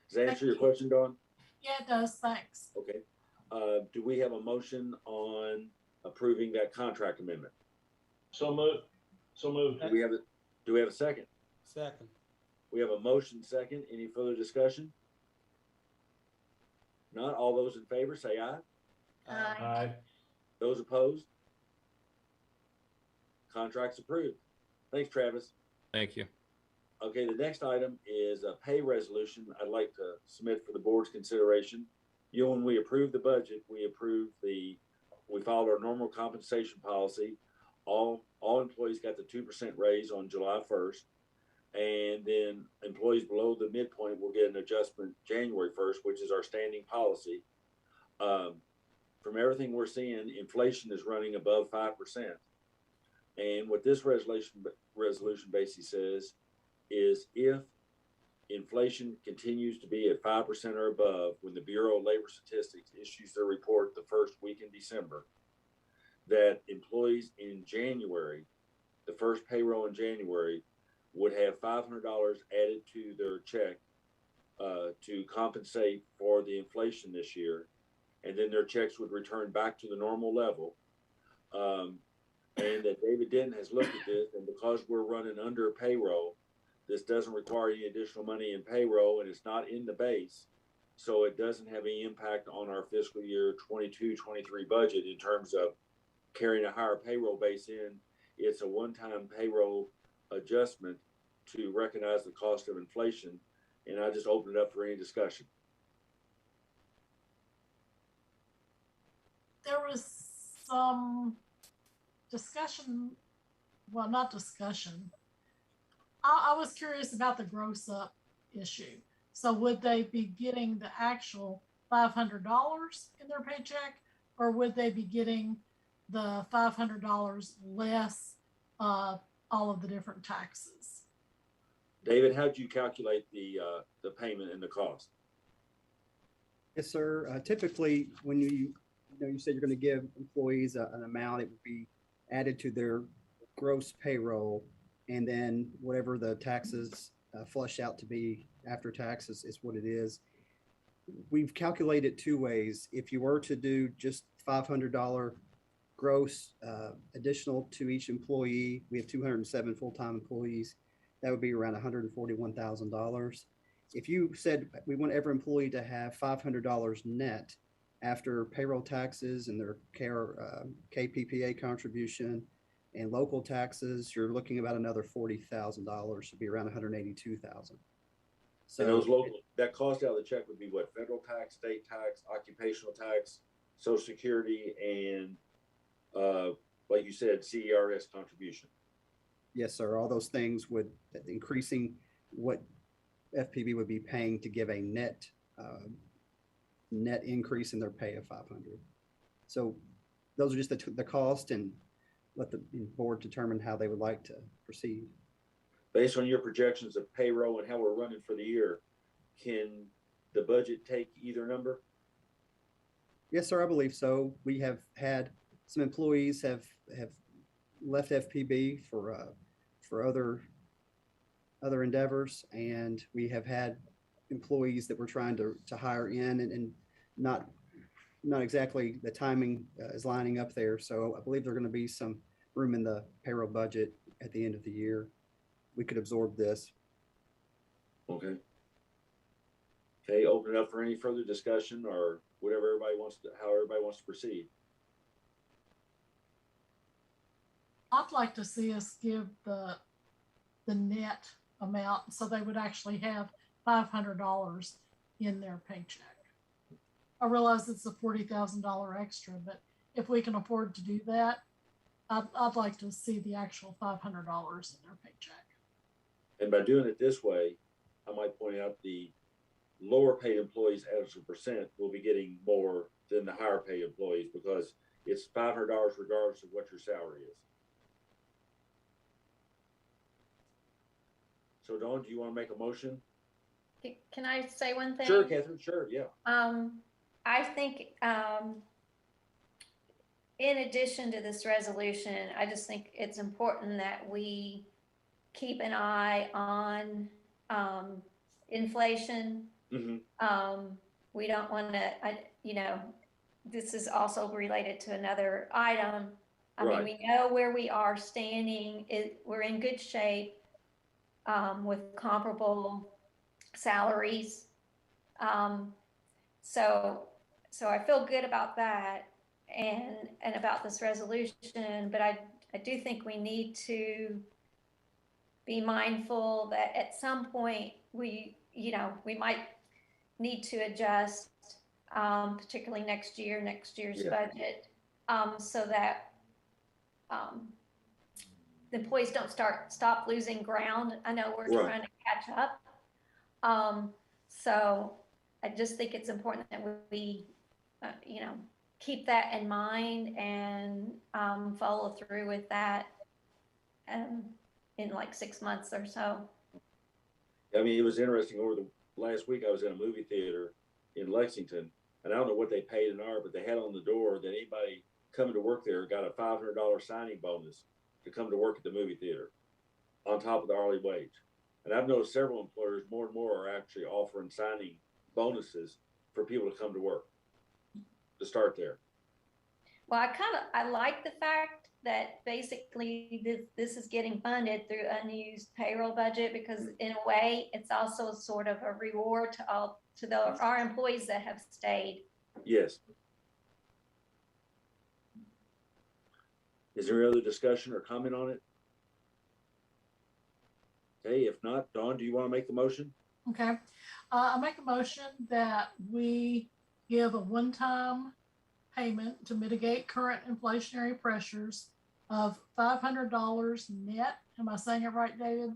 Does that answer your question, Dawn? Yeah, it does. Thanks. Okay. Do we have a motion on approving that contract amendment? So moved. Do we have a second? Second. We have a motion second. Any further discussion? Not all those in favor say aye. Aye. Those opposed? Contract's approved. Thanks, Travis. Thank you. Okay, the next item is a pay resolution I'd like to submit for the board's consideration. When we approved the budget, we followed our normal compensation policy. All employees got the 2% raise on July 1st. And then employees below the midpoint will get an adjustment January 1st, which is our standing policy. From everything we're seeing, inflation is running above 5%. And what this resolution basically says is if inflation continues to be at 5% or above when the Bureau of Labor Statistics issues their report the first week in December, that employees in January, the first payroll in January, would have $500 added to their check to compensate for the inflation this year. And then their checks would return back to the normal level. And that David Denton has looked at this, and because we're running under payroll, this doesn't require any additional money in payroll, and it's not in the base. So it doesn't have any impact on our fiscal year 22-23 budget in terms of carrying a higher payroll base in. It's a one-time payroll adjustment to recognize the cost of inflation. And I just open it up for any discussion. There was some discussion, well, not discussion. I was curious about the gross up issue. So would they be getting the actual $500 in their paycheck, or would they be getting the $500 less all of the different taxes? David, how did you calculate the payment and the cost? Yes, sir. Typically, when you said you're going to give employees an amount, it would be added to their gross payroll, and then whatever the taxes flush out to be after taxes is what it is. We've calculated two ways. If you were to do just $500 gross additional to each employee, we have 207 full-time employees. That would be around $141,000. If you said we want every employee to have $500 net after payroll taxes and their KPPA contribution and local taxes, you're looking about another $40,000, should be around $182,000. So and those local, that cost out of the check would be what? Federal tax, state tax, occupational tax, Social Security, and like you said, CERS contribution. Yes, sir. All those things would increasing what FPB would be paying to give a net increase in their pay of $500. So those are just the cost, and let the board determine how they would like to proceed. Based on your projections of payroll and how we're running for the year, can the budget take either number? Yes, sir. I believe so. We have had some employees have left FPB for other endeavors, and we have had employees that we're trying to hire in, and not exactly the timing is lining up there. So I believe there's going to be some room in the payroll budget at the end of the year. We could absorb this. Okay. Okay, open it up for any further discussion or whatever everybody wants to, how everybody wants to proceed. I'd like to see us give the net amount so they would actually have $500 in their paycheck. I realize it's a $40,000 extra, but if we can afford to do that, I'd like to see the actual $500 in their paycheck. And by doing it this way, I might point out the lower paid employees as a percent will be getting more than the higher paid employees because it's $500 regardless of what your salary is. So Dawn, do you want to make a motion? Can I say one thing? Sure, Catherine, sure, yeah. I think, in addition to this resolution, I just think it's important that we keep an eye on, inflation. Mm-hmm. We don't want to, you know, this is also related to another item. I mean, we know where we are standing. We're in good shape, with comparable salaries. So I feel good about that and about this resolution, but I do think we need to be mindful that at some point we might need to adjust, particularly next year's budget, so that the employees don't stop losing ground. I know we're trying to catch up. So I just think it's important that we, keep that in mind and follow through with that in like 6 months or so. I mean, it was interesting over the last week, I was in a movie theater in Lexington, and I don't know what they paid an hour, but they had on the door that anybody coming to work there got a $500 signing bonus to come to work at the movie theater on top of the hourly wage. And I've noticed several employers more and more are actually offering signing bonuses for people to come to work to start there. Well, I like the fact that basically this is getting funded through unused payroll budget, because in a way it's also sort of a reward to our employees that have stayed. Yes. Is there any other discussion or comment on it? Okay, if not, Dawn, do you want to make the motion? Okay. I make a motion that we give a one-time payment to mitigate current inflationary pressures of $500 net. Am I saying it right, David?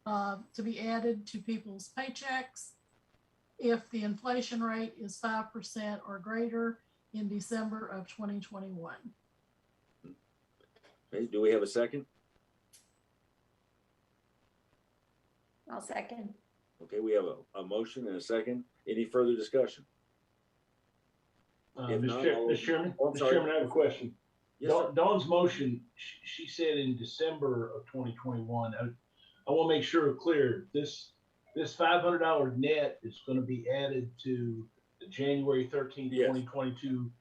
To be added to people's paychecks if the inflation rate is 5% or greater in December of 2021. Okay, do we have a second? I'll second. Okay, we have a motion and a second. Any further discussion? Mr. Chairman, I have a question. Yes, Dawn's motion, she said in December of 2021. I want to make sure it's clear. This $500 net is going to be added to the January 13th, 2022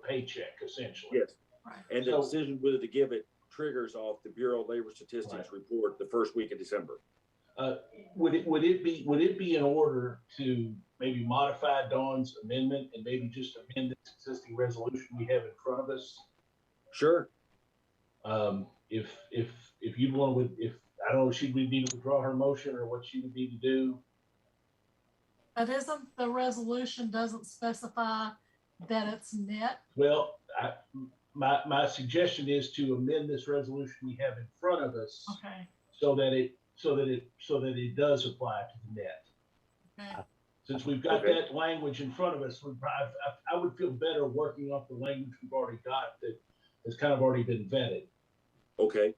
paycheck, essentially. Yes. Right. And the decision whether to give it triggers off the Bureau of Labor Statistics report the first week of December. Would it be in order to maybe modify Dawn's amendment and maybe just amend this existing resolution we have in front of us? Sure. If you'd want to, if I don't know, she would need to withdraw her motion or what she would need to do. But isn't the resolution doesn't specify that it's net? Well, my suggestion is to amend this resolution we have in front of us, okay, so that it does apply to the net. Okay. Since we've got that language in front of us, I would feel better working off the language we've already got that has kind of already been vetted. Okay.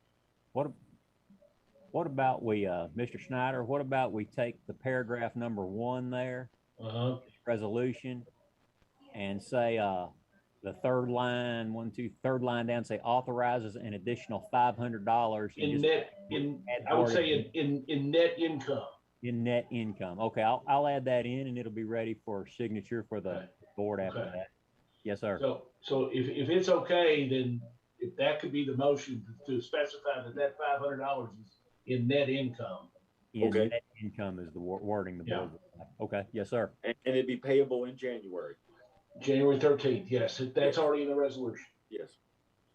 What about we, Mr. Schneider, what about we take the paragraph number 1 there, resolution, and say the third line down, say authorizes an additional $500 in net, I would say in net income. In net income. Okay, I'll add that in and it'll be ready for signature for the board after that. Yes, sir. So if it's okay, then if that could be the motion to specify that $500 is in net income. Net income is the wording the board. Okay, yes, sir. And it'd be payable in January. January 13th, yes, that's already in the resolution. Yes.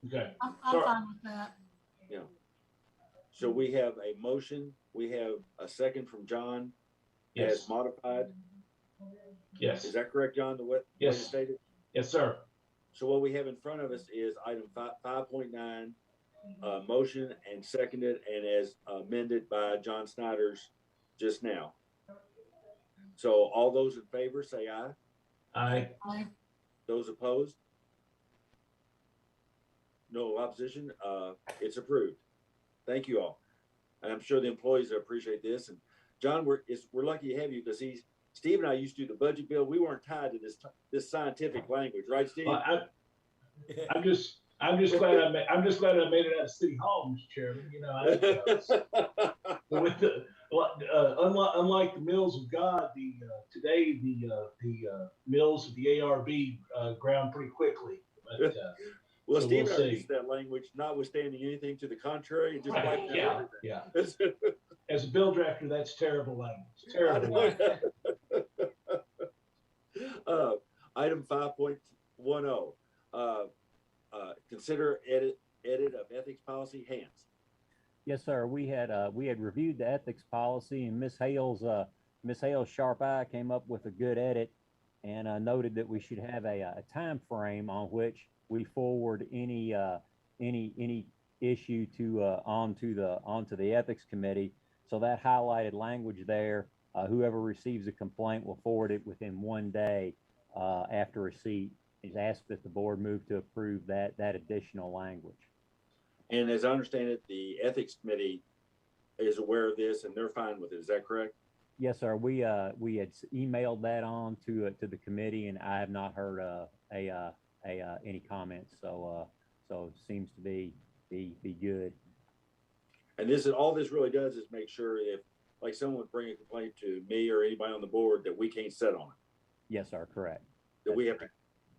Okay. I'm Sorry. fine with that. Yeah. So we have a motion, we have a second from John Yes. as modified. Yes. Is that correct, John, the way you Yes. stated? Yes, sir. So what we have in front of us is item 5.9, motion and seconded and as amended by John Snyder's just now. So all those in favor say aye. Aye. Aye. Those opposed? No opposition. It's approved. Thank you all. And I'm sure the employees appreciate this. And John, we're lucky to have you because Steve and I used to do the budget bill. We weren't tied to this scientific language, right, Steve? Well, I'm just glad I made it out of City Hall, Mr. Chairman. You know, with the unlike the mills of God, today the mills of the ARB ground pretty quickly. But, well, so Steve we'll and I used that language, notwithstanding anything to the contrary, it just wiped out everything. As a bill drafter, that's terrible language. Terrible language. Item 5.10. Consider edit of ethics policy. Hands. Yes, sir. We had reviewed the ethics policy, and Miss Hale's sharp eye came up with a good edit, and noted that we should have a time frame on which we forward any issue to onto the ethics committee. So that highlighted language there. Whoever receives a complaint will forward it within 1 day after receipt. Is asked that the board move to approve that additional language. And as I understand it, the ethics committee is aware of this and they're fine with it. Is that correct? Yes, sir. We had emailed that on to the committee, and I have not heard any comments. So it seems to be good. And all this really does is make sure if like someone would bring a complaint to me or anybody on the board that we can't set on it. Yes, sir. Correct. That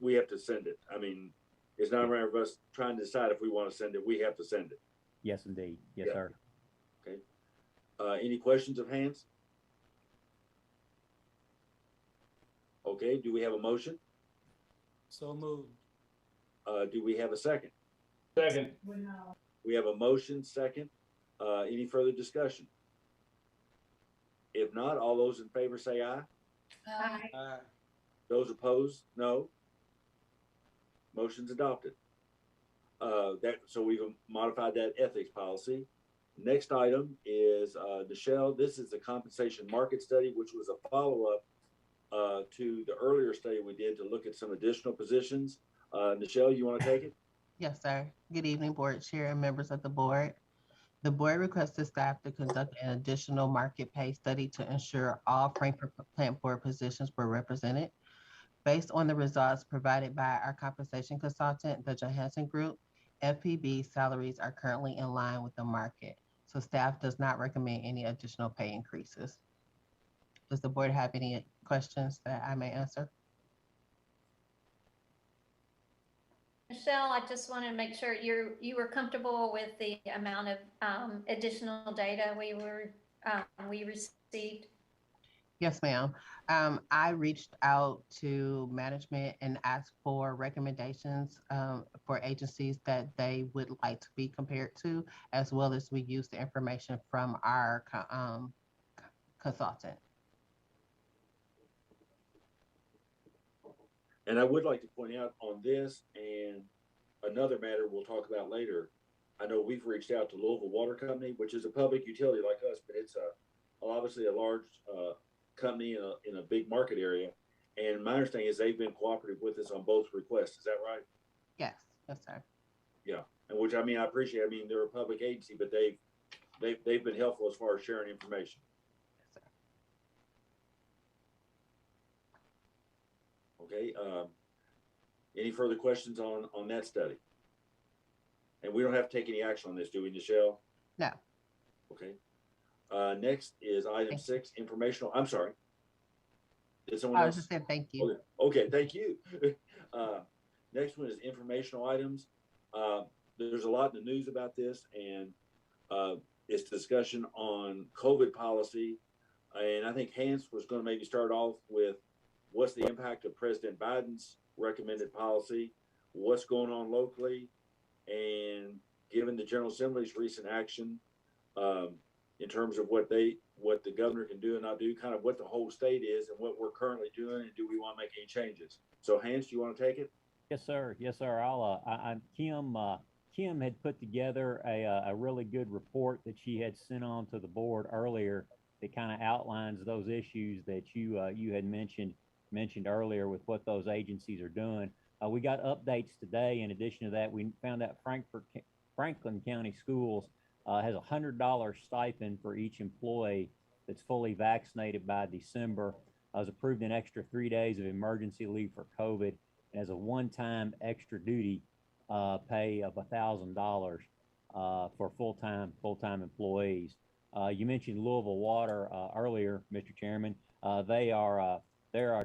we have to send it. I mean, it's not a matter of us trying to decide if we want to send it. We have to send it. Yes, indeed. Yes, sir. Okay. Any questions of hands? Okay. Do we have a motion? So moved. Do we have a second? Second. We have a motion second. Any further discussion? If not, all those in favor say aye. Aye. Those opposed, no. Motion's adopted. So we've modified that ethics policy. Next item is Nichelle. This is a compensation market study, which was a follow-up to the earlier study we did to look at some additional positions. Nichelle, you want to take it? Yes, sir. Good evening, board chair and members of the board. The board requested staff to conduct an additional market pay study to ensure all Frankfurt Plant Board positions were represented. Based on the results provided by our compensation consultant, the Johansson Group, FPB salaries are currently in line with the market. So staff does not recommend any additional pay increases. Does the board have any questions that I may answer? Michelle, I just want to make sure you were comfortable with the amount of additional data we received. Yes, ma'am. I reached out to management and asked for recommendations for agencies that they would like to be compared to, as well as we use the information from our consultant. And I would like to point out on this and another matter we'll talk about later. I know we've reached out to Louisville Water Company, which is a public utility like us, but it's obviously a large company in a big market area. And my understanding is they've been cooperative with us on both requests. Is that right? Yes, yes, sir. Yeah, and which I appreciate. I mean, they're a public agency, but they've been helpful as far as sharing information. Yes, sir. Okay. Any further questions on that study? And we don't have to take any action on this, do we, Nichelle? No. Okay. Next is item 6, informational. I'm sorry. Did someone else? I was just saying thank you. Okay, thank you. Next one is informational items. There's a lot in the news about this, and it's discussion on COVID policy And I think Hans was going to maybe start off with what's the impact of President Biden's recommended policy, what's going on locally, and given the General Assembly's recent action in terms of what the governor can do and not do, kind of what the whole state is and what we're currently doing, and do we want to make any changes? So, Hans, do you want to take it? Yes, sir. Yes, sir. Kim had put together a really good report that she had sent on to the board earlier that kind of outlines those issues that you had mentioned earlier with what those agencies are doing. We got updates today. In addition to that, we found out Franklin County Schools has a $100 stipend for each employee that's fully vaccinated by December. Was approved an extra 3 days of emergency leave for COVID, and as a one-time extra duty pay of $1,000 for full-time employees. You mentioned Louisville Water earlier, Mr. Chairman. They are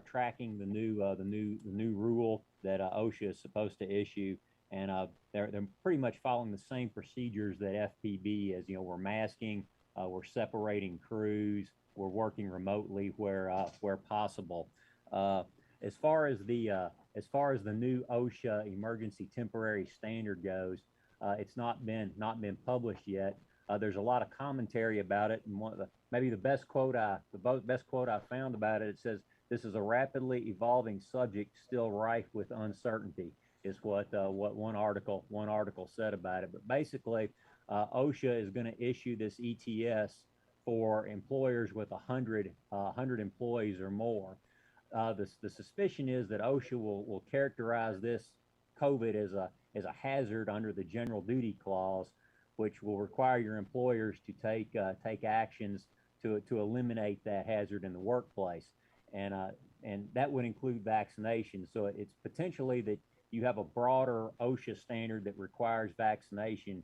tracking the new rule that OSHA is supposed to issue, and they're pretty much following the same procedures that FPB is. We're masking, we're separating crews, we're working remotely where possible. As far as the new OSHA emergency temporary standard goes, it's not been published yet. There's a lot of commentary about it, and maybe the best quote I found about it says, "This is a rapidly evolving subject still rife with uncertainty," is what one article said about it. But basically, OSHA is going to issue this ETS for employers with 100 employees or more. The suspicion is that OSHA will characterize this COVID as a hazard under the general duty clause, which will require your employers to take actions to eliminate that hazard in the workplace, and that would include vaccination. So it's potentially that you have a broader OSHA standard that requires vaccination,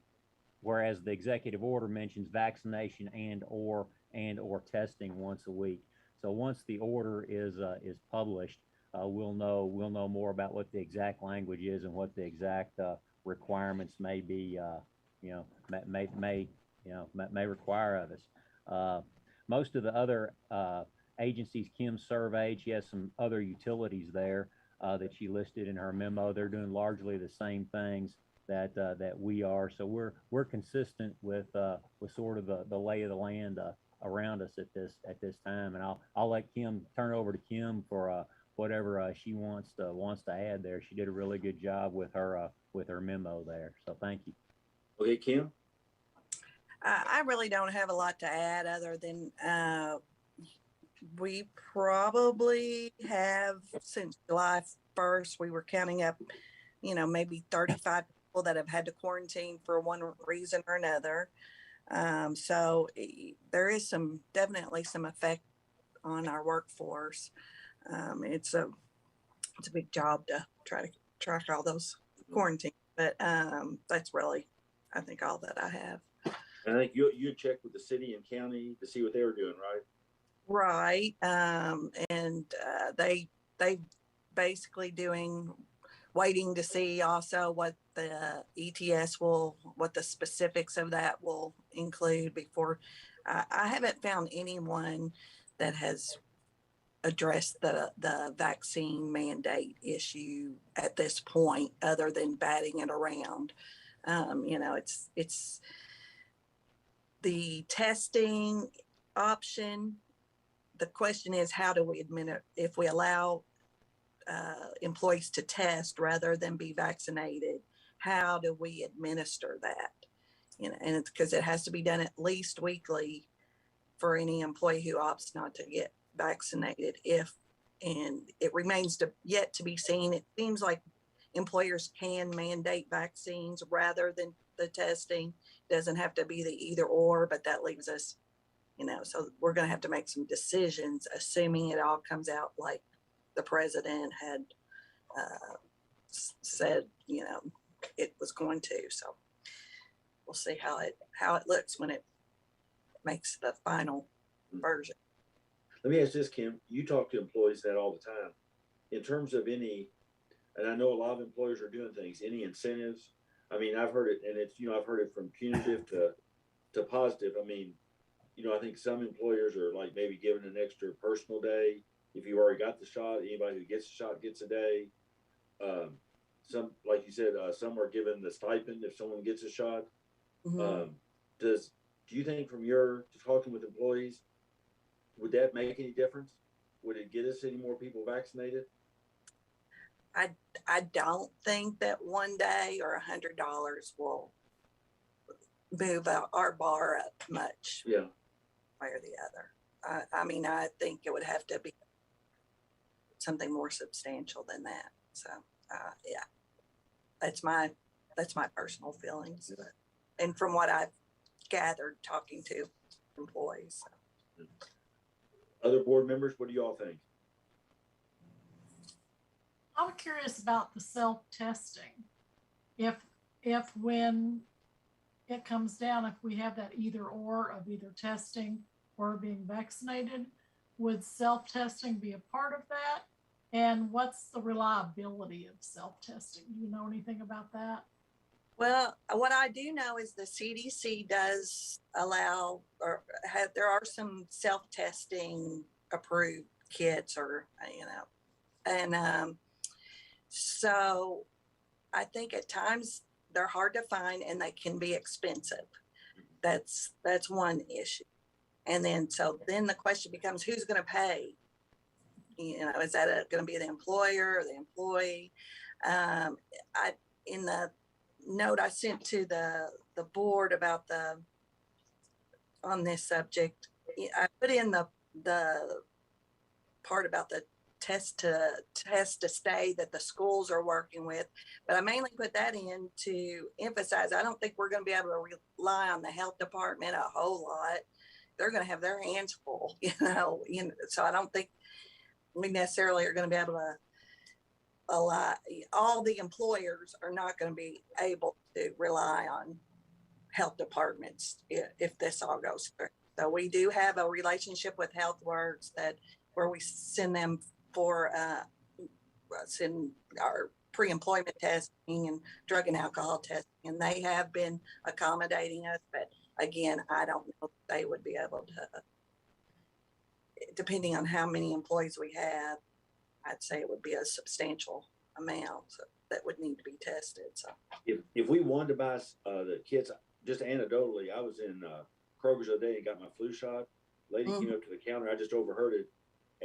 whereas the executive order mentions vaccination and or testing once a week. So once the order is published, we'll know more about what the exact language is and what the exact requirements may be. May require of us. Most of the other agencies Kim surveyed, she has some other utilities there that she listed in her memo. They're doing largely the same things that we are. So we're consistent with sort of the lay of the land around us at this time. And I'll let Kim turn it over to Kim for whatever she wants to add there. She did a really good job with her memo there. So thank you. Okay, Kim. I really don't have a lot to add other than we probably have, since July 1st, we were counting up, maybe 35 people that have had to quarantine for one reason or another. So there is definitely some effect on our workforce. It's a big job to try to track all those quarantines, but that's really, I think, all that I have. And I think you checked with the city and county to see what they were doing, right? Right. And they basically waiting to see also what the ETS what the specifics of that will include before. I haven't found anyone that has addressed the vaccine mandate issue at this point, other than batting it around. It's the testing option. The question is, how do we if we allow employees to test rather than be vaccinated, how do we administer that? And it's because it has to be done at least weekly for any employee who opts not to get vaccinated. And it remains yet to be seen. It seems like employers can mandate vaccines rather than the testing. Doesn't have to be the either or, but that leaves us, so we're going to have to make some decisions, assuming it all comes out like the president had said, it was going to. So we'll see how it looks when it makes the final version. Let me ask this, Kim. You talk to employees that all the time. In terms of any, and I know a lot of employers are doing things, any incentives? I mean, I've heard it, and it's, I've heard it from punitive to positive. I mean, I think some employers are like maybe giving an extra personal day. If you already got the shot, anybody who gets the shot gets a day. Some, like you said, some are given the stipend if someone gets a shot. Mhm. Do you think from your talking with employees, would that make any difference? Would it get us any more people vaccinated? I don't think that one day or $100 will move our bar up much. Yeah. Way or the other. I mean, I think it would have to be something more substantial than that. So, yeah, that's my personal feelings. But, and from what I've gathered talking to employees. So. Other board members, what do you all think? I'm curious about the self-testing. If when it comes down, if we have that either or of either testing or being vaccinated, would self-testing be a part of that? And what's the reliability of self-testing? Do you know anything about that? Well, what I do know is the CDC does allow, or there are some self-testing approved kits, or and so I think at times they're hard to find and they can be expensive. That's one issue. And then then the question becomes, who's going to pay? Is that going to be the employer or the employee? In the note I sent to the board about on this subject, I put in the part about the test to stay that the schools are working with, but I mainly put that in to emphasize I don't think we're going to be able to rely on the health department a whole lot. They're going to have their hands full, so I don't think we necessarily are going to be able to all the employers are not going to be able to rely on health departments if this all goes through. So we do have a relationship with HealthWorks where we send them for send our pre-employment testing and drug and alcohol testing, and they have been accommodating us. But again, I don't know if they would be able to, depending on how many employees we have. I'd say it would be a substantial amount that would need to be tested. So if we wanted to buy the kits, just anecdotally, I was in Kroger's the other day and got my flu shot. Lady came up to the counter. I just overheard it.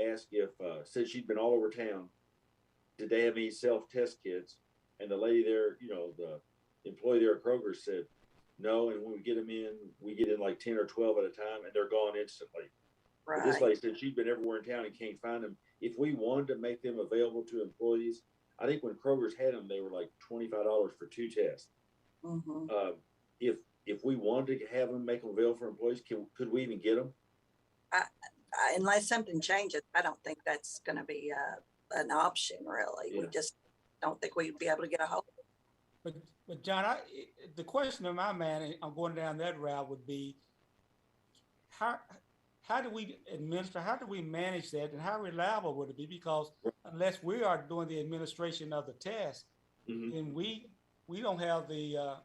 Asked if since she'd been all over town, did they have any self-test kits? And the lady there, the employee there at Kroger said no. And when we get them in, we get in like 10 or 12 at a time, and they're gone instantly. Right. But this lady said she'd been everywhere in town and can't find them. If we wanted to make them available to employees, I think when Kroger's had them, they were like $25 for 2 tests. Mm-hmm. If we wanted to have them, make them available for employees, could we even get them? Unless something changes, I don't think that's going to be an option, really. Yeah. We just don't think we'd be able to get a hold of it. But John, the question in my mind, I'm going down that route, would be how do we administer, how do we manage that, and how reliable would it be? Because unless we are doing the administration of the test, then we don't have the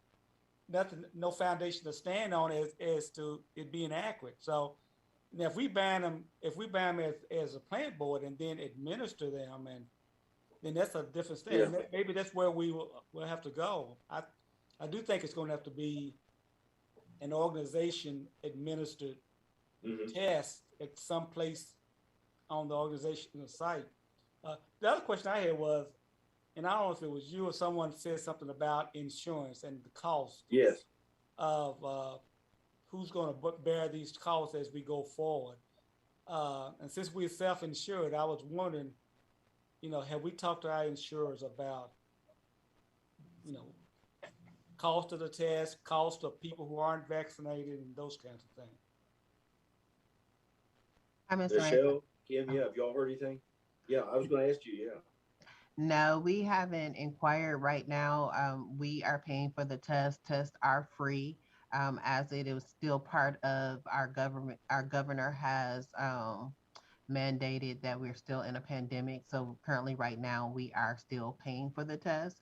no foundation to stand on as to it being accurate. So now if we ban them as a plant board and then administer them, and then that's a different thing. Yeah. Maybe that's where we'll have to go. I do think it's going to have to be an organization administered test at some place on the organizational site. The other question I had was, and I don't know if it was you or someone said something about insurance and the cost. Yes. Of who's going to bear these costs as we go forward. And since we're self-insured, I was wondering, have we talked to our insurers about, cost of the test, cost of people who aren't vaccinated, and those kinds of things? Michelle, Kim, have y'all heard anything? Yeah, I was going to ask you, yeah. No, we haven't inquired right now. We are paying for the test. Tests are free, as it is still part of our government. Our governor has mandated that we're still in a pandemic. So currently right now we are still paying for the test,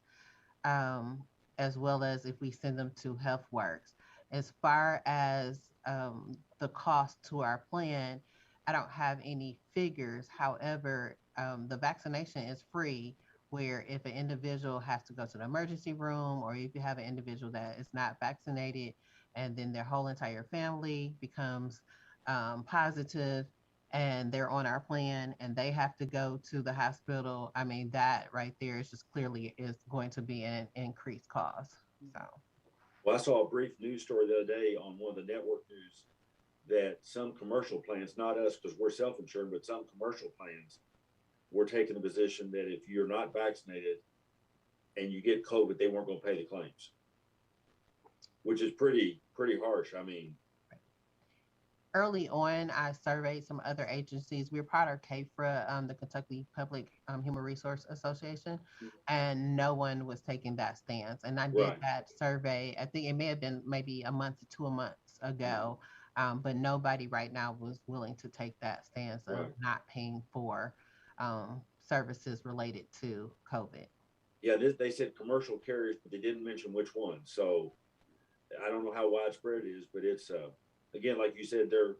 as well as if we send them to HealthWorks. As far as the cost to our plan, I don't have any figures. However, the vaccination is free, where if an individual has to go to the emergency room, or if you have an individual that is not vaccinated and then their whole entire family becomes positive and they're on our plan and they have to go to the hospital, I mean, that right there is just clearly is going to be an increased cost. So. Well, I saw a brief news story the other day on one of the network news that some commercial plans, not us because we're self-insured, but some commercial plans were taking the position that if you're not vaccinated and you get COVID, they weren't going to pay the claims, which is pretty harsh. I mean, early on, I surveyed some other agencies. We're part of CAFRA, the Kentucky Public Human Resource Association, and no one was taking that stance. And I did that survey. I think it may have been maybe a month to 2 months ago, but nobody right now was willing to take that stance of not paying for services related to COVID. Yeah, they said commercial carriers, but they didn't mention which one. So I don't know how widespread it is, but it's again, like you said, they're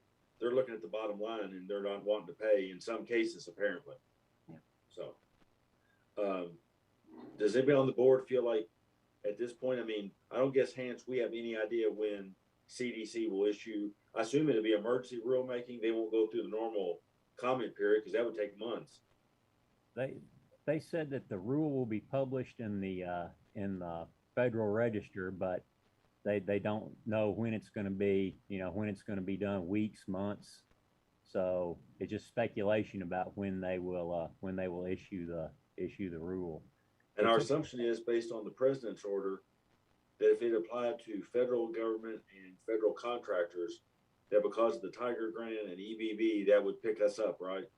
looking at the bottom line and they're not wanting to pay in some cases, apparently. Yeah. So, does anybody on the board feel like at this point, I mean, I don't guess, Hans, we have any idea when CDC will issue, I assume it'll be emergency rulemaking. They won't go through the normal comment period because that would take months. They said that the rule will be published in the Federal Register, but they don't know when it's going to be, when it's going to be done, weeks, months. So it's just speculation about when they will issue the rule. And our assumption is based on the president's order that if it applied to federal government and federal contractors, that because of the Tiger Grant and EBB, that would pick us up, right?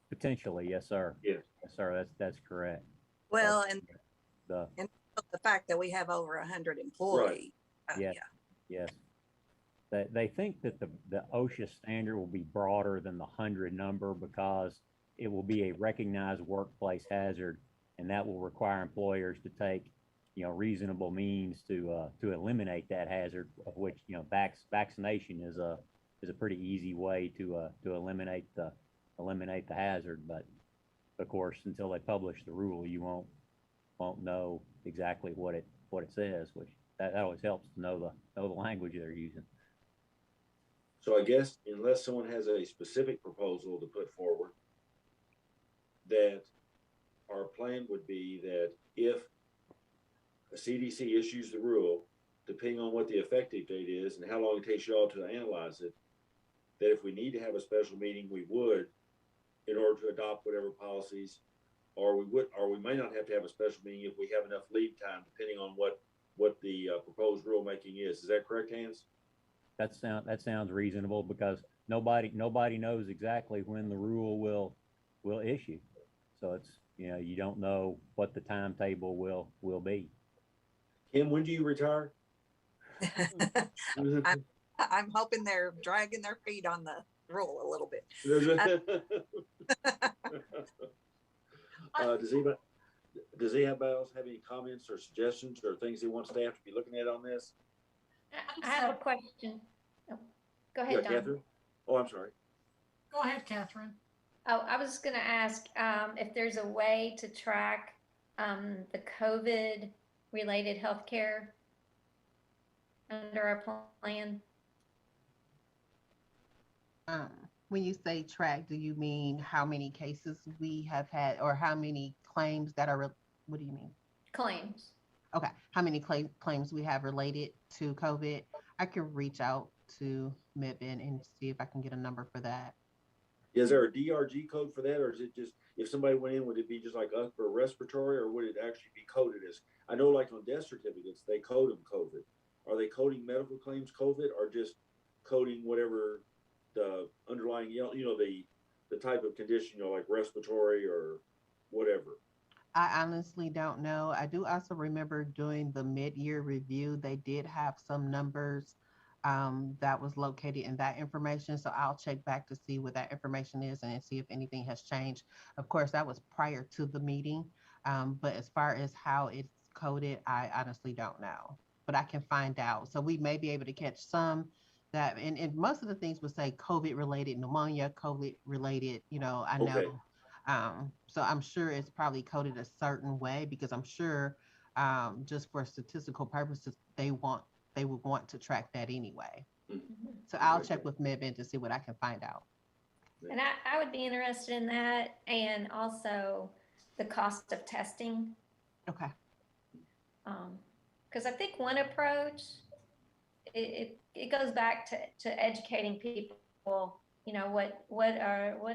Potentially, yes, sir. Yes, sir. That's correct. Well, that's and the fact that we have over 100 employees. Right. Yes. They think that the OSHA standard will be broader than the 100 number because it will be a recognized workplace hazard, and that will require employers to take reasonable means to eliminate that hazard, of which vaccination is a pretty easy way to eliminate the hazard. But of course, until they publish the rule, you won't know exactly what it says, which that always helps to know the language they're using. So I guess unless someone has a specific proposal to put forward, that our plan would be that if a CDC issues the rule, depending on what the effective date is and how long it takes you all to analyze it, that if we need to have a special meeting, we would, in order to adopt whatever policies, or we may not have to have a special meeting if we have enough lead time, depending on what the proposed rulemaking is. Is that correct, Hans? That sounds reasonable because nobody knows exactly when the rule will issue. So it's you don't know what the timetable will be. Kim, when do you retire? I'm hoping they're dragging their feet on the rule a little bit. Does anybody else have any comments or suggestions or things they want staff to be looking at on this? I have a question. Oh, go ahead, Don. Catherine? Oh, I'm sorry. Go ahead, Catherine. Oh, I was going to ask if there's a way to track the COVID-related healthcare under our plan. When you say track, do you mean how many cases we have had or how many claims that are, what do you mean? Claims. Okay, how many claims we have related to COVID? I can reach out to MIPIN and see if I can get a number for that. Is there a DRG code for that, or is it just, if somebody went in, would it be just like upper respiratory, or would it actually be coded as, I know like on death certificates, they code them COVID. Are they coding medical claims COVID, or just coding whatever the underlying, the type of condition, like respiratory or whatever? I honestly don't know. I do also remember doing the mid-year review, they did have some numbers that was located in that information. So I'll check back to see what that information is and see if anything has changed. Of course, that was prior to the meeting. But as far as how it's coded, I honestly don't know, but I can find out. So we may be able to catch some that, and most of the things would say COVID related pneumonia, COVID related, I Okay. know. So I'm sure it's probably coded a certain way because I'm sure just for statistical purposes, they would want to track that anyway. So I'll check with MedVent to see what I can find out. And I would be interested in that, and also the cost of testing. Okay. Because I think one approach, it goes back to educating people, what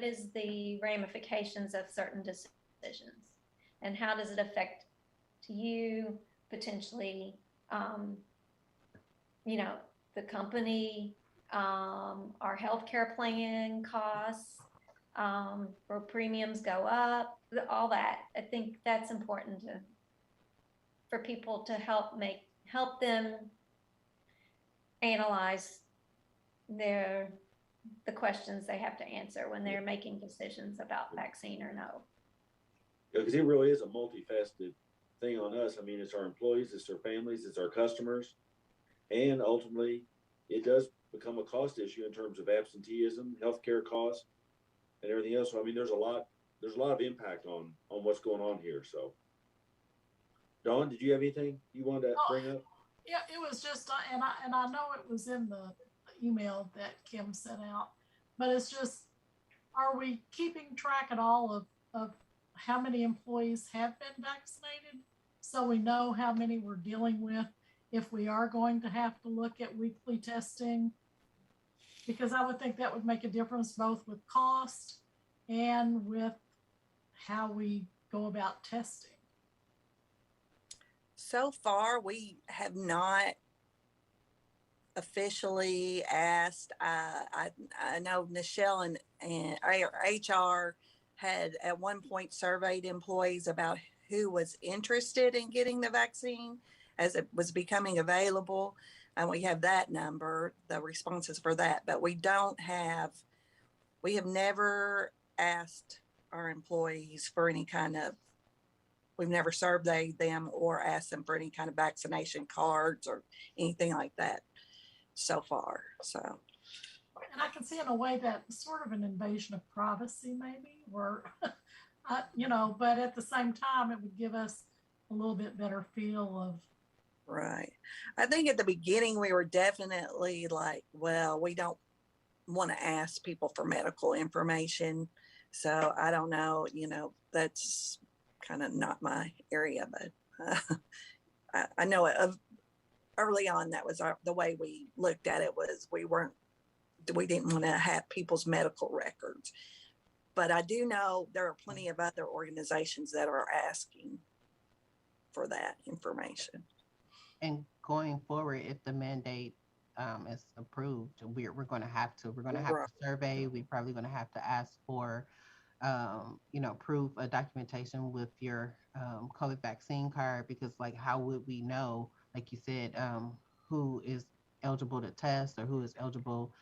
is the ramifications of certain decisions, and how does it affect to you potentially, the company, our healthcare plan costs, where premiums go up, all that. I think that's important for people to help them analyze the questions they have to answer when they're making decisions about vaccine or no. Because it really is a multifaceted thing on us. I mean, it's our employees, it's their families, it's our customers, and ultimately, it does become a cost issue in terms of absenteeism, healthcare costs, and everything else. So, I mean, there's a lot of impact on what's going on here. So, Dawn, did you have anything you wanted to bring up? Yeah, it was just, and I know it was in the email that Kim sent out, but it's just, are we keeping track at all of how many employees have been vaccinated, so we know how many we're dealing with if we are going to have to look at weekly testing? Because I would think that would make a difference both with cost and with how we go about testing. So far, we have not officially asked. I know Nichelle and HR had at one point surveyed employees about who was interested in getting the vaccine as it was becoming available. And we have that number, the responses for that, but we have never asked our employees for any kind of, we've never surveyed them or asked them for any kind of vaccination cards or anything like that so far. So, and I can see in a way that sort of an invasion of privacy, maybe, or but at the same time, it would give us a little bit better feel of. Right. I think at the beginning we were definitely like, well, we don't want to ask people for medical information. So I don't know, that's kind of not my area, but I know early on that was the way we looked at it was we didn't want to have people's medical records. But I do know there are plenty of other organizations that are asking for that information. And going forward, if the mandate is approved, we're going to have to survey. We're probably going to have to ask for proof of documentation with your COVID vaccine card, because like, how would we know, like you said, who is eligible to test or who is eligible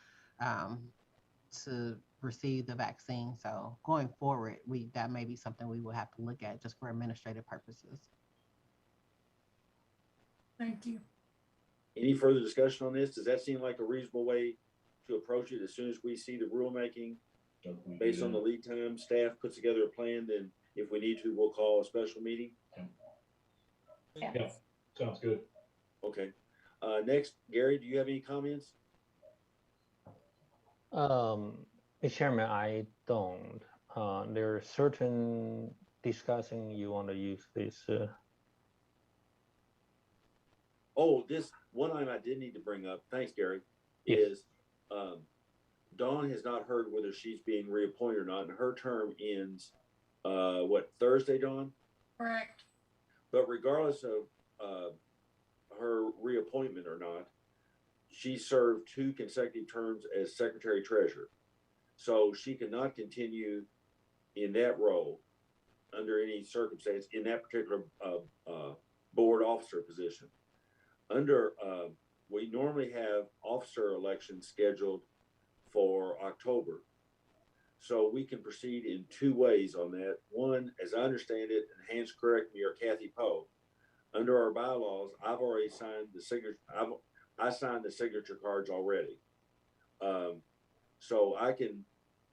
to receive the vaccine? So going forward, that may be something we will have to look at just for administrative purposes. Thank you. Any further discussion on this? Does that seem like a reasonable way to approach it? As soon as we see the rulemaking, based on the lead time, staff puts together a plan, then if we need to, we'll call a special meeting. Yeah, sounds good. Okay. Next, Gary, do you have any comments? Mr. Chairman, I don't. There are certain discussing you want to use this. This one item I did need to bring up, thanks, Gary, yes. is Dawn has not heard whether she's being reappointed or not, and her term ends, Thursday, Dawn? Correct. But regardless of her reappointment or not, she served 2 consecutive terms as Secretary Treasurer. So she cannot continue in that role under any circumstance in that particular board officer position. We normally have officer elections scheduled for October. So we can proceed in 2 ways on that. One, as I understand it, and Hans correct me, or Kathy Poe, under our bylaws, I've already signed the signature. I signed the signature cards already. So I can,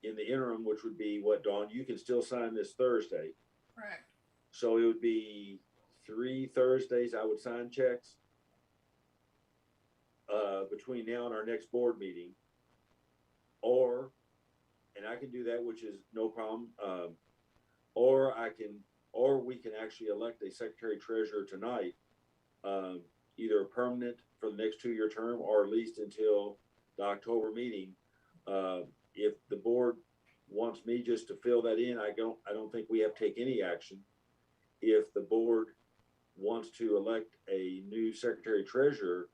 in the interim, which would be what, Dawn, you can still sign this Thursday. Correct. So it would be 3 Thursdays I would sign checks between now and our next board meeting. Or, and I can do that, which is no problem. Or we can actually elect a secretary treasurer tonight, either permanent for the next 2-year term or at least until the October meeting. If the board wants me just to fill that in, I don't think we have to take any action. If the board wants to elect a new secretary treasurer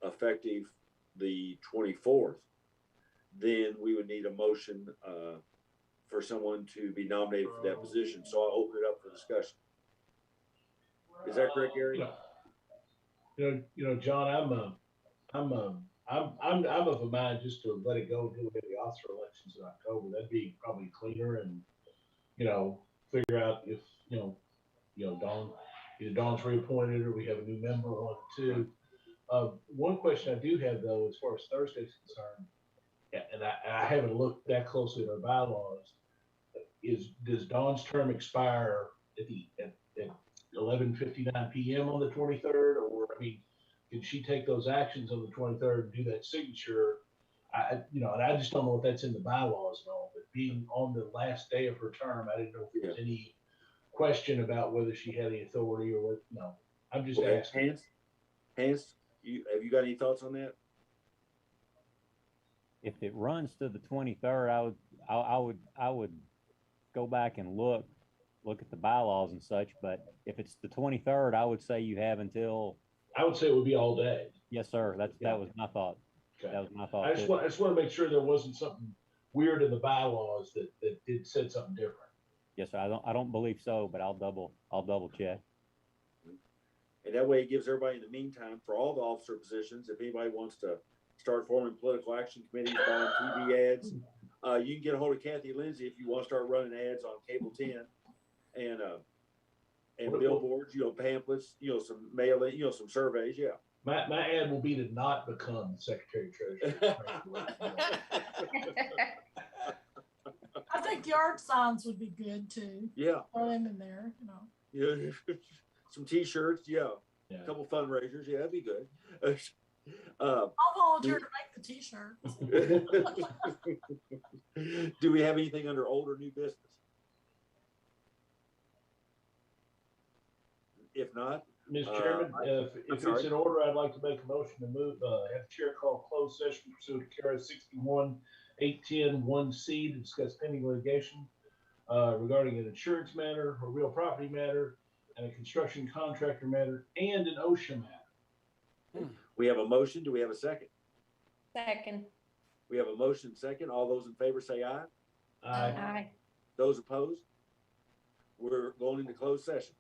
effective the 24th, then we would need a motion for someone to be nominated for that position. So I'll open it up for discussion. Is that correct, Gary? You know, John, I'm of a mind just to let it go until we get the officer elections in October. That'd be probably cleaner, and figure out if Dawn, either Dawn's reappointed or we have a new member on it too. One question I do have though, as far as Thursday's concerned, and I haven't looked that closely at our bylaws, does Dawn's term expire at 11:59 p.m. on the 23rd, or can she take those actions on the 23rd and do that signature? And I just don't know if that's in the bylaws and all, but being on the last day of her term, I didn't know if there was any question about whether she had any authority or what. No, I'm just asking. Hans, have you got any thoughts on that? If it runs to the 23rd, I would go back and look at the bylaws and such. But if it's the 23rd, I would say you have until. I would say it would be all day. Yes, sir. That was my thought. Okay. That was my thought. I just want to make sure there wasn't something weird in the bylaws that said something different. Yes, sir. I don't believe so, but I'll double check. And that way it gives everybody in the meantime, for all the officer positions, if anybody wants to start forming political action committees, buying TV ads, you can get a hold of Kathy Lindsay if you want to start running ads on Cable 10 and billboards, pamphlets, some mailing, some surveys. Yeah. My ad will be to not become secretary treasurer. I think yard signs would be good too. Yeah. Throw them in there, Yeah. Some T-shirts. Yeah. A couple fundraisers. Yeah, that'd be good. I'll volunteer to make the T-shirts. Do we have anything under old or new business? If not, Mr. Chairman, if it's in order, I'd like to make a motion to move, have the chair call closed session pursuant to KRS 61-810-1C to discuss pending litigation regarding an insurance matter, a real property matter, and a construction contractor matter, and an OSHA matter. We have a motion. Do we have a second? Second. We have a motion second. All those in favor say aye. Aye. Aye. Those opposed? We're going into closed session.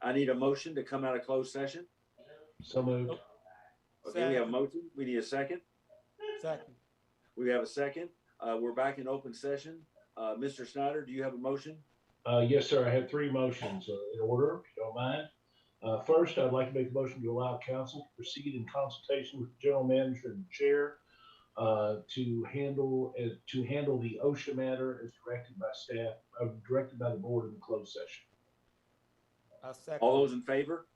I need a motion to come out of closed session. So moved. Okay, we have a motion. We need a second. Second. We have a second. We're back in open session. Mr. Snyder, do you have a motion? Yes, sir. I have three motions in order, if you don't mind. First, I'd like to make a motion to allow council to proceed in consultation with the general manager and chair to handle the OSHA matter as directed by staff, directed by the board in the closed session. All those in favor?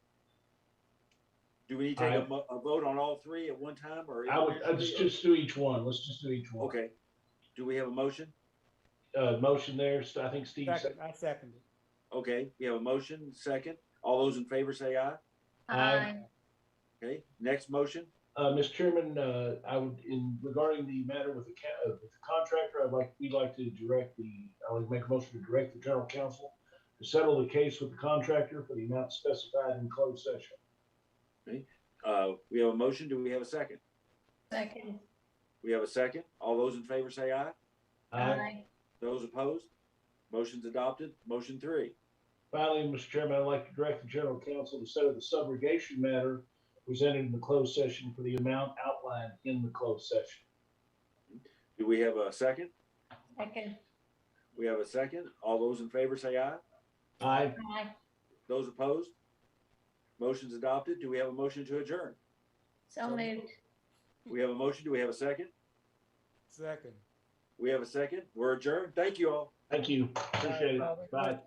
Do we need to take a vote on all three at one time, or I'd just do each one. Let's just do each one. Okay. Do we have a motion? Motion there. I think Steve second. I seconded. Okay, we have a motion, second. All those in favor say aye. Aye. Okay, next motion. Mr. Chairman, I would, regarding the matter with the contractor, I would make a motion to direct the general counsel to settle the case with the contractor for the amount specified in closed session. Okay, we have a motion. Do we have a second? Second. We have a second. All those in favor say aye. Aye. Those opposed? Motion's adopted. Motion 3. Finally, Mr. Chairman, I'd like to direct the general counsel to settle the subrogation matter presented in the closed session for the amount outlined in the closed session. Do we have a second? Second. We have a second. All those in favor say aye. Aye. Aye. Those opposed? Motion's adopted. Do we have a motion to adjourn? So moved. We have a motion. Do we have a second? Second. We have a second. We're adjourned. Thank you all. Thank you. Appreciate it. Bye.